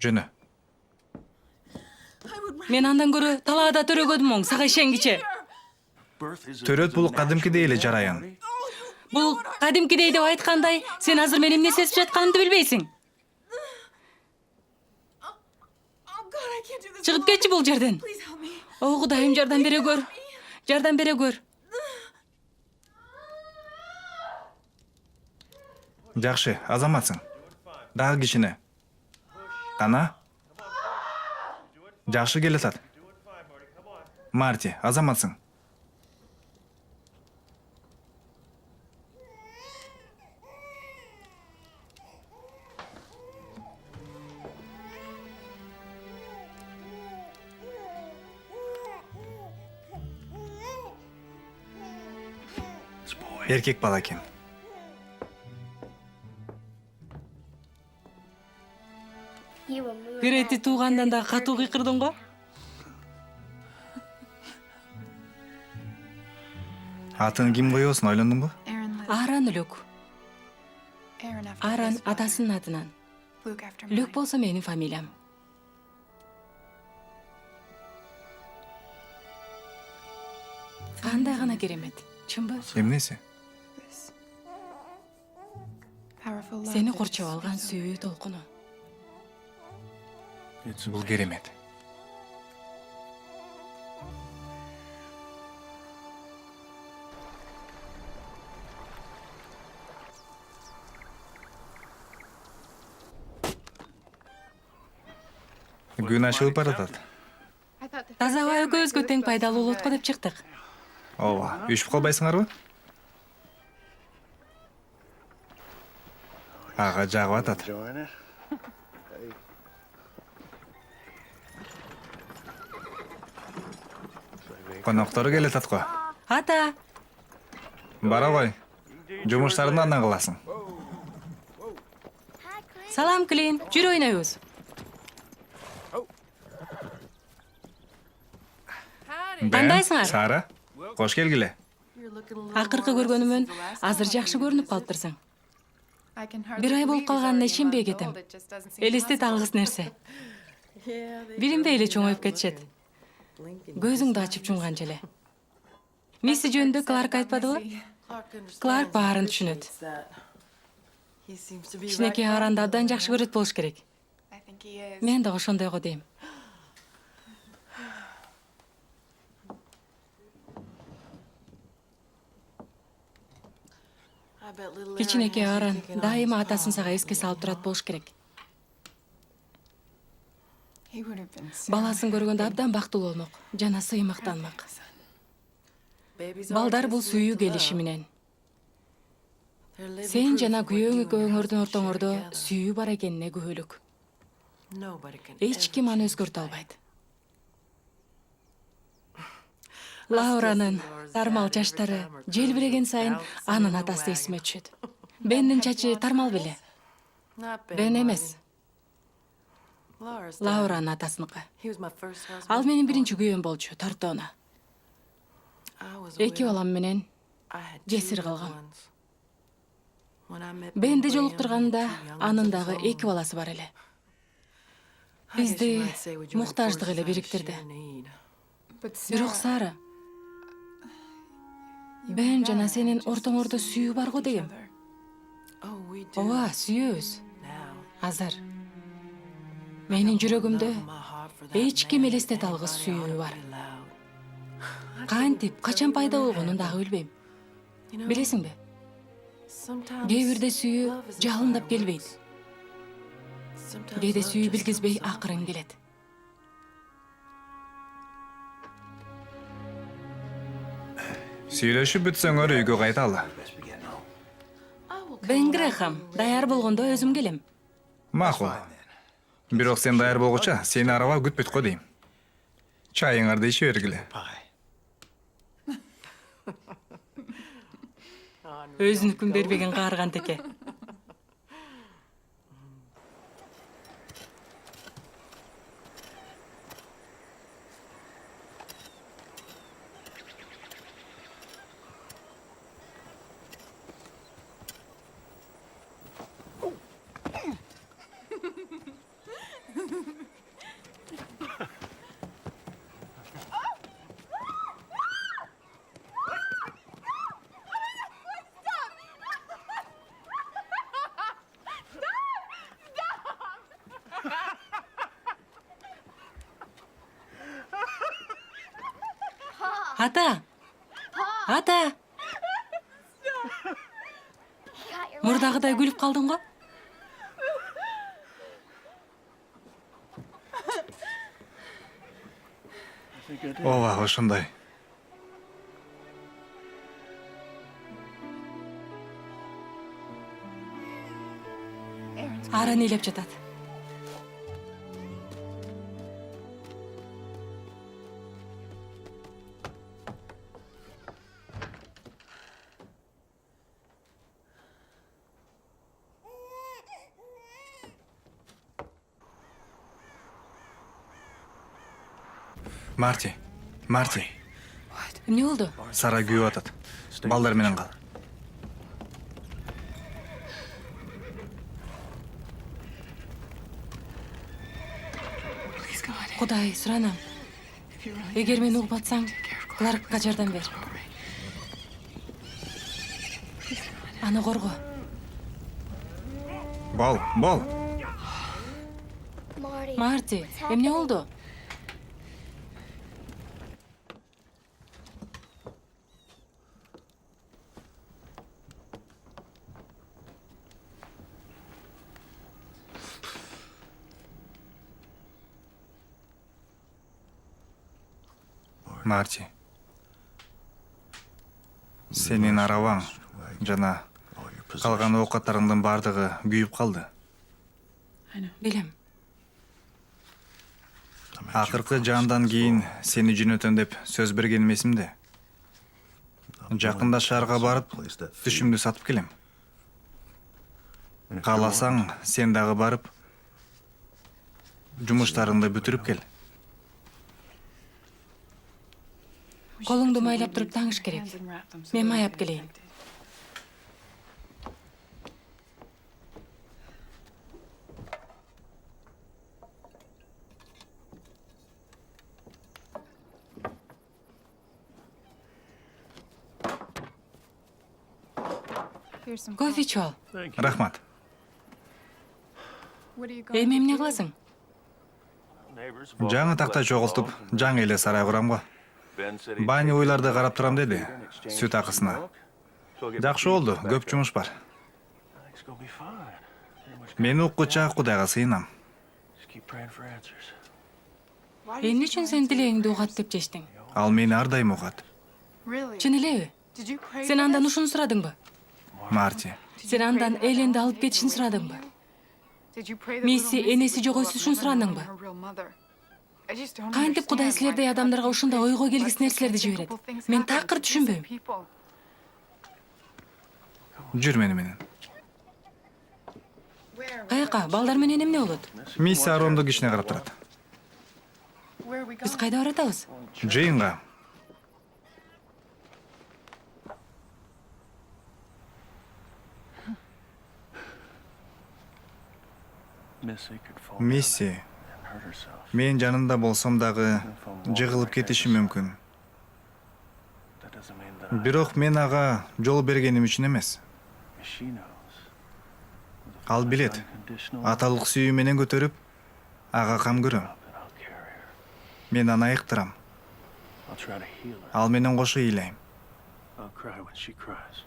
Жөнө. Мен андан көрө талаада төрөгөдүм оң, сага ишенгиче. Төрөт бул кадимкидей эле жараян. Бул кадимкидей деп айткандай, сен азыр мен эмне сезип жатканымды билбейсиң. Чыгып кетчи бул жерден. О, Кудайым, жардам бере көр. Жардам бере көр. Жакшы, азаматсың. Дагы кичине. Кана? Жакшы келатат. Марти, азаматсың. Эркек бала экен. You were moving Грети that туугандан да dirty катуу dirty. кыйкырдың го. Атын ким коёсун ойлондуңбу? Aaron lived. Аарон Люк. Aaron after Аарон his father. атасынын атынан. Luke after Люк mine. болсо менин фамилиям. Кандай гана керемет, чынбы? Эмнеси? This powerful love Сени that курчап is алган so сүйүү толкуну. Бул керемет. Күн ашылып баратат. I thought the Таза аба экөөбүзгө тең пайдалуу болот го деп чыктык. Ооба, үшүп калбайсыңарбы? Ага жагып атат. Enjoying it? Коноктору келатат го. Ата, Бара ғой. Жумуштарын андан кыласың. салам Клин, жүрө ойнойбуз. Кандайсыңар? Сара, кош келгиле. Акыркы көргөнүмөн азыр жакшы көрүнүп калыптырсың. I can hardly Бир ай болуп believe he's калганына already ишенбей months кетем. old. It just doesn't seem Элестет possible. алгыс нерсе. Билинбей эле чоңоюп кетишет. Көзүңдү ачып жумганча эле. Мисси жөнүндө Кларк айтпадыбы? Кларк баарын түшүнөт. Кичинекей Ааронду абдан жакшы көрөт болуш керек. I think he is. Мен да ошондой го дейм. Кичинекей Аарон дайыма атасын сага эске салып турат болуш керек. He would have been so Баласын көргөндө абдан бактылуу болмок, жана сыймыктанмак. Балдар бул сүйүү келиши менен. Сен жана күйөөң экөөңөрдүн ортоңордо сүйүү бар экенине күбөлүк. Эч ким аны өзгөртө албайт. Лауранын тармал чачтары желбиреген сайын анын атасы эсиме түшөт. Бендин чачы тармал беле. Бен эмес. Лауранын атасыныкы. Ал менин биринчи күйөөм болчу, Тортоно. 2 балам менен жесир калгам. Бенди жолуктурганда анын дагы 2 баласы бар эле. Бизди муктаждык эле бириктирди. Бирок Сара, Бен жана сенин ортоңордо сүйүү бар го дегем. Ооба, сүйөбүз. Азыр. Менин жүрөгүмдө эч ким элестете алгыс сүйүү бар. Кантип, качан пайда болгонун дагы билбейм. Билесиңби? Кээ бирде сүйүү жалындап келбейт. Кээде сүйүү билгизбей акырын келет. Сүйлөшүп бүтсөңөр үйгө кайталы. Бен Грэхэм, даяр болгондо өзүм келем. Макул. Бирок сен даяр болгуча сени арабап күтпөйт го дейм. Чайыңарды иче бергиле. Өзүнүкүн бербеген каарган теке. Ата! Ата! Мурдагыдай күлүп калдың го? Ооба, ошондой. Арын ыйлап жатат. Марти. Эмне болду? Сара күйүп атат. Балдар менен кал. Кудай, суранам. Эгер мени угуп атсаң, Кларкка жардам бер. Аны корго. Бол. Марти, эмне болду? Марти. Сенин арабаң жана калган оокаттарыңдын бардыгы күйүп калды. Билем. Акыркы жандан кийин сени жөнөтөм деп сөз берген эмесимде. Жакында шаарга барып, түшүмдү сатып келем. Кааласаң, сен дагы барып, жумуштарыңды бүтүрүп кел. Колуңду майлап туруп таңыш керек. Мен майап келейин. Here's some Кофе ичип ал. Рахмат. What are you going Эми эмне кыласың? Жаңы такта чогултуп, жаңы эле сарай курам го. Бани ойларды карап турам деди, сүт акысына. Жакшы болду, көп жумуш бар. Мен уккуча Кудайга сыйынам. Эмне үчүн сен тилегиңди угат деп чечтиң? Ал мени ар дайым угат. Really? Чын элеби? Did you pray Сен for андан this? ушуну сурадыңбы? Марти. Did Сен you андан pray that Эленди I алып don't кетишин take her away from сурадыңбы? you? Did you pray that Месси little энеси Missy жок would өйсү grow үчүн up never knowing сурандыңбы? her real mother? I just don't Кантип Кудай understand why силердей God адамдарга keeps ушундай ойго letting келгис нерселерди such жиберет. unthinkable things Мен happen такыр to түшүнбөйм. decent people. Жүр мени менен. Каяка? Балдар менен эмне болот? Мисс Аронду кишине карап турат. Where are we Биз going? кайда баратабыз? Жыйынга. Missy could fall Мисси, down and hurt herself. мен жанында болсом дагы жыгылып кетиши мүмкүн. That doesn't mean that Бирок мен ага жол бергеним үчүн эмес. she knows. Ал билет. Unconditional Аталык сүйүү менен көтөрүп, ага кам көрөм. love that I'll carry her. Мен аны айыктырам. I'll try to heal her. Ал менен кошо ыйлайм. I'll cry when she cries.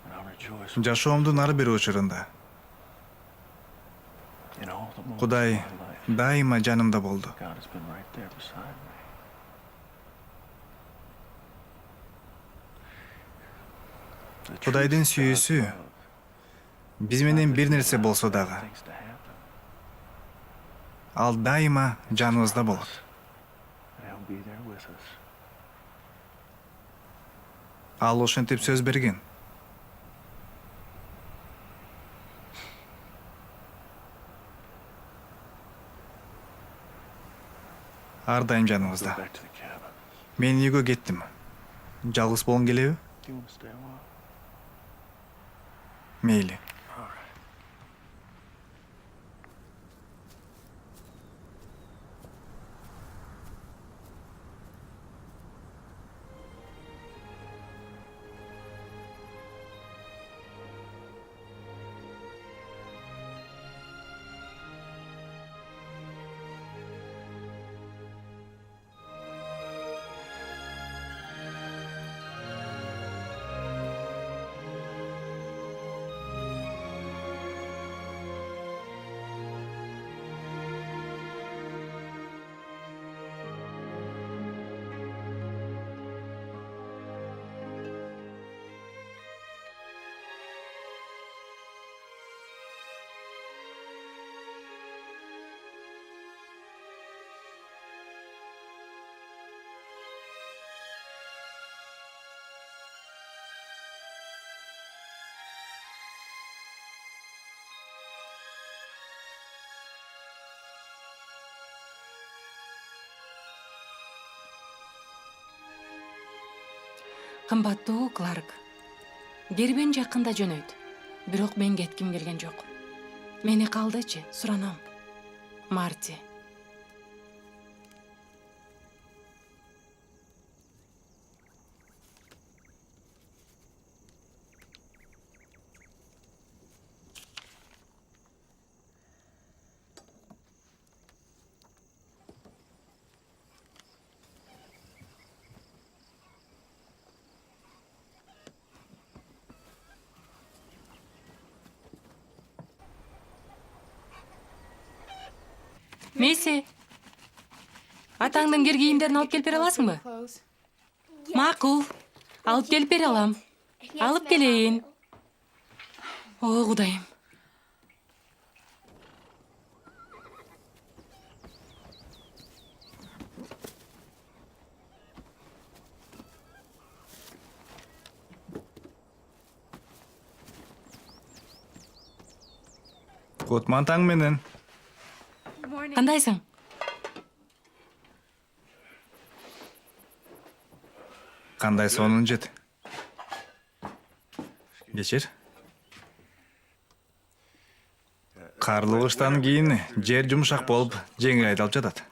And I'll rejoice when- Жашоомдун ар бир учурунда in all the moments Кудай of my life. дайыма жанымда болду. God has been right there beside me. The truth Кудайдын is God's сүйүүсү love. биз менен бир нерсе болсо дагы, Things to happen. ал дайыма жаныбызда болот. And He'll be there with us. Ал ошентип сөз берген. Ар дайым Go жаныбызда. back to the cabin. Мен үйгө кеттим. Жалгыз болгум келеби? Do you want to stay a while? Мейли. All right. Кымбаттуу Кларк. Гербен жакында жөнөйт. Бирок мен кетким келген жок. Мени калдычы, суранам. Марти. Месси. Атаңдын кир кийимдерин алып келип бере аласыңбы? Clothes. Макул. Алып келип бере алам. Алып келейин. О, Кудайым. Кутман таң менен. Morning. Кандайсың? Кандай сонун жет. Кечир. Карлуу кыштан кийин жер жумшак болуп, жеңил айдалып жатат.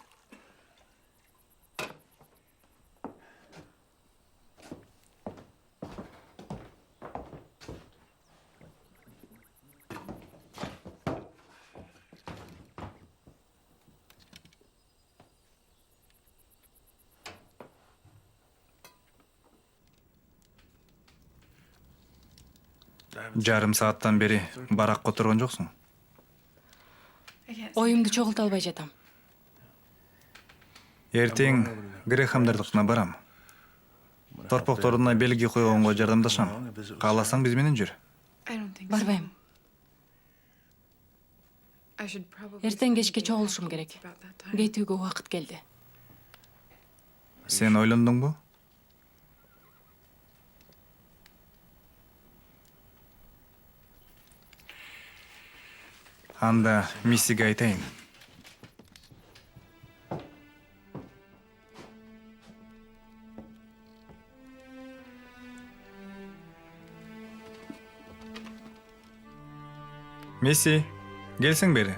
Жарым сааттан бери баракка отурган жоксуң. I can't Оюмду чогулта албай жатам. Эртең Грехамдардыкына барам. торпокторуна белги койгонго жардамдашам. Кааласаң биз менен жүр. I don't think Барбайм. so. I should probably Эртең spend кечке the day чогулушум thinking керек. about that time. Кетүүгө убакыт келди. Сен ойлондуңбу? Анда Миссиге айтайын. Мисси, келсең бери.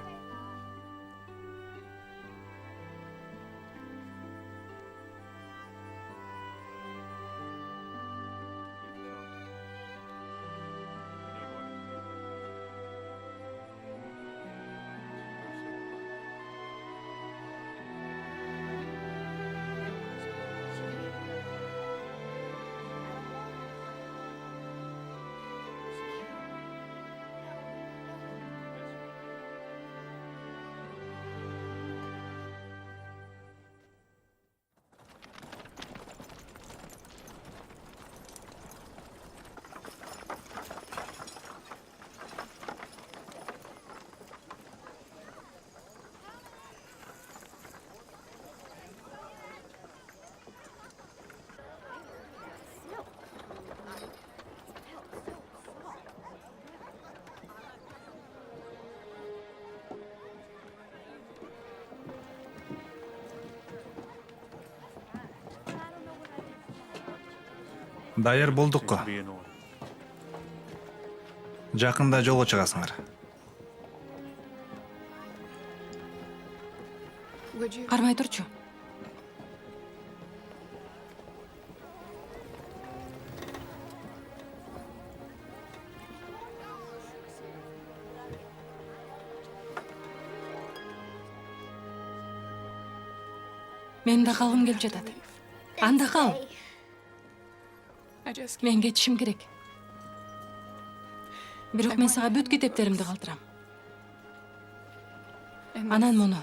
Даяр болдук го. Be annoying. Жакында жолго чыгасыңар. Would you? Кармай турчу. Мен да калгым келип жатат. Анда кал. Stay. I just Мен кетишим керек. Бирок мен сага бүт китептеримди калтырам. and Анан муну.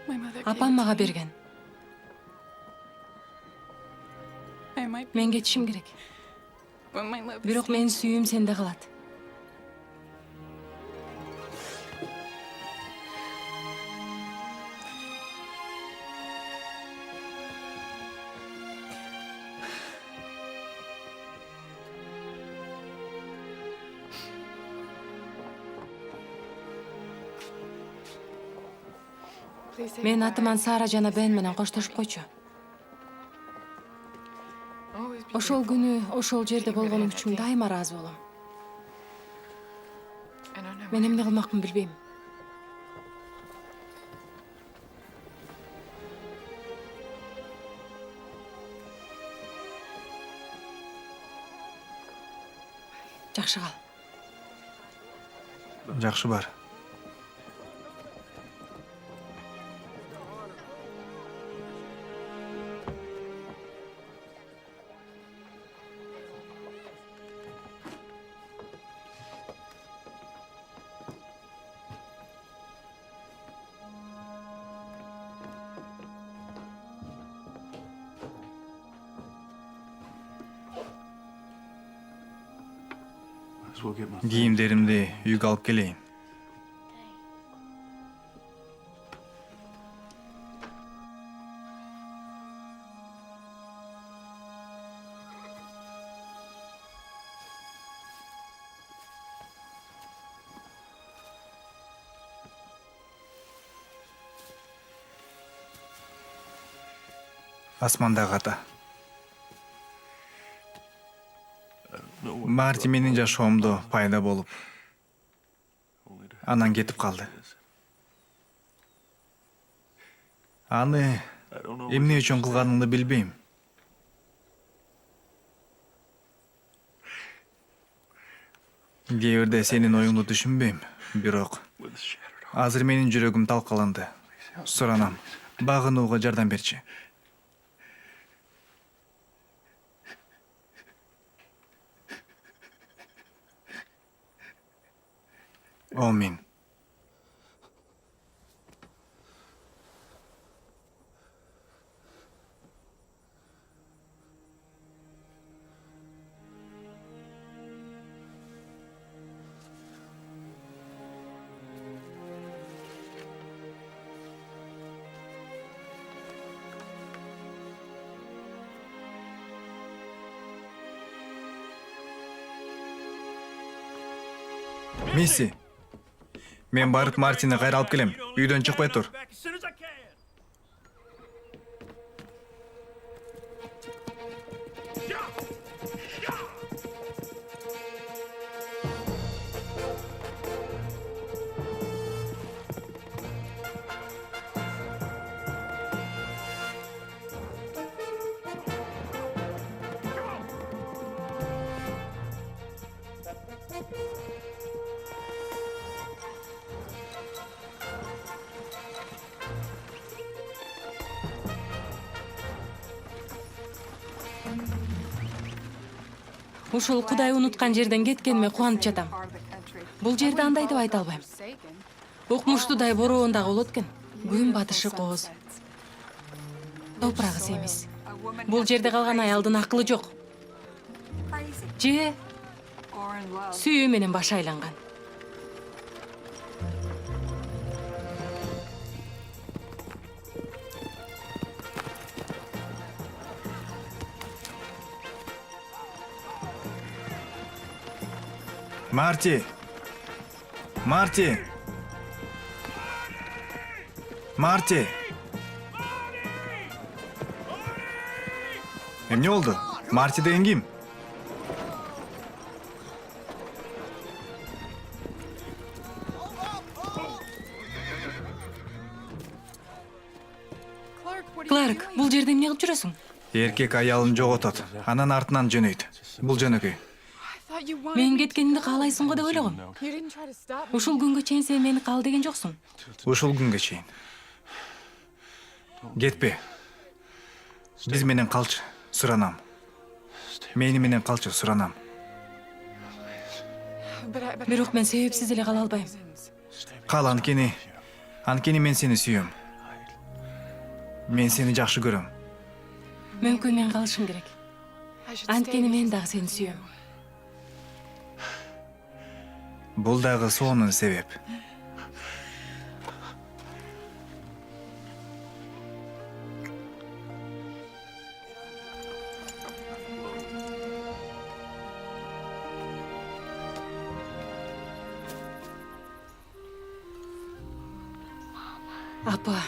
my mother. Апам мага берген. I might be Мен кетишим керек. when my love. Бирок менин сүйүүм сенде калат. Please say Мен goodbye. атыман Сара жана Бен менен коштошуп койчу. Always be Ошол grateful. күнү ошол жерде болгонуң үчүн дайыма ыраазы болом. I don't know. Мен эмне кылмакмын билбейм. Жакшы кал. Жакшы бар. Might as well get my Кийимдеримди үйгө алып келейин. Асмандагы ата. no one Марти менин жашоомдо пайда болуп, only to анан кетип калды. Аны I don't know. эмне үчүн кылганымды билбейм. Кээ бирде сенин оюңду түшүнбөйм, бирок With shattered heart. азыр менин жүрөгүм талкаланды. Суранам, багынууга жардам берчи. Амин. Мисси. Мен барып Мартини кайра алып келем. Үйдөн чыкпай тур. Ушул Кудай унуткан жерден кеткениме кубанып жатам. Бул жерди андай деп айта албайм. Укмуштуудай бороондагы болот экен. Күн батышы кооз. Топурагы семиз. Бул жерде калган аялдын акылы жок. Же сүйүү менен башы айланган. Марти. Марти. Марти. Эмне болду? Марти деген ким? Кларк, бул жерде эмне кылып жүрөсүң? Эркек аялын жоготот. Анан артынан жөнөйт. Бул жөнөкөй. Мен кеткенимди каалайсың го деп ойлогом. You didn't try to stop me. Ушул күнгө чейин сен мени кал деген жоксуң. Ушул күнгө чейин. Кетпе. Биз менен калчы, суранам. Мени менен калчы, суранам. Бирок мен себепсиз эле кала албайм. Кал, анткени мен сени сүйөм. Мен сени жакшы көрөм. Мүмкүн мен калышым керек. Анткени мен дагы сени сүйөм. Бул дагы сонун себеп. Апа.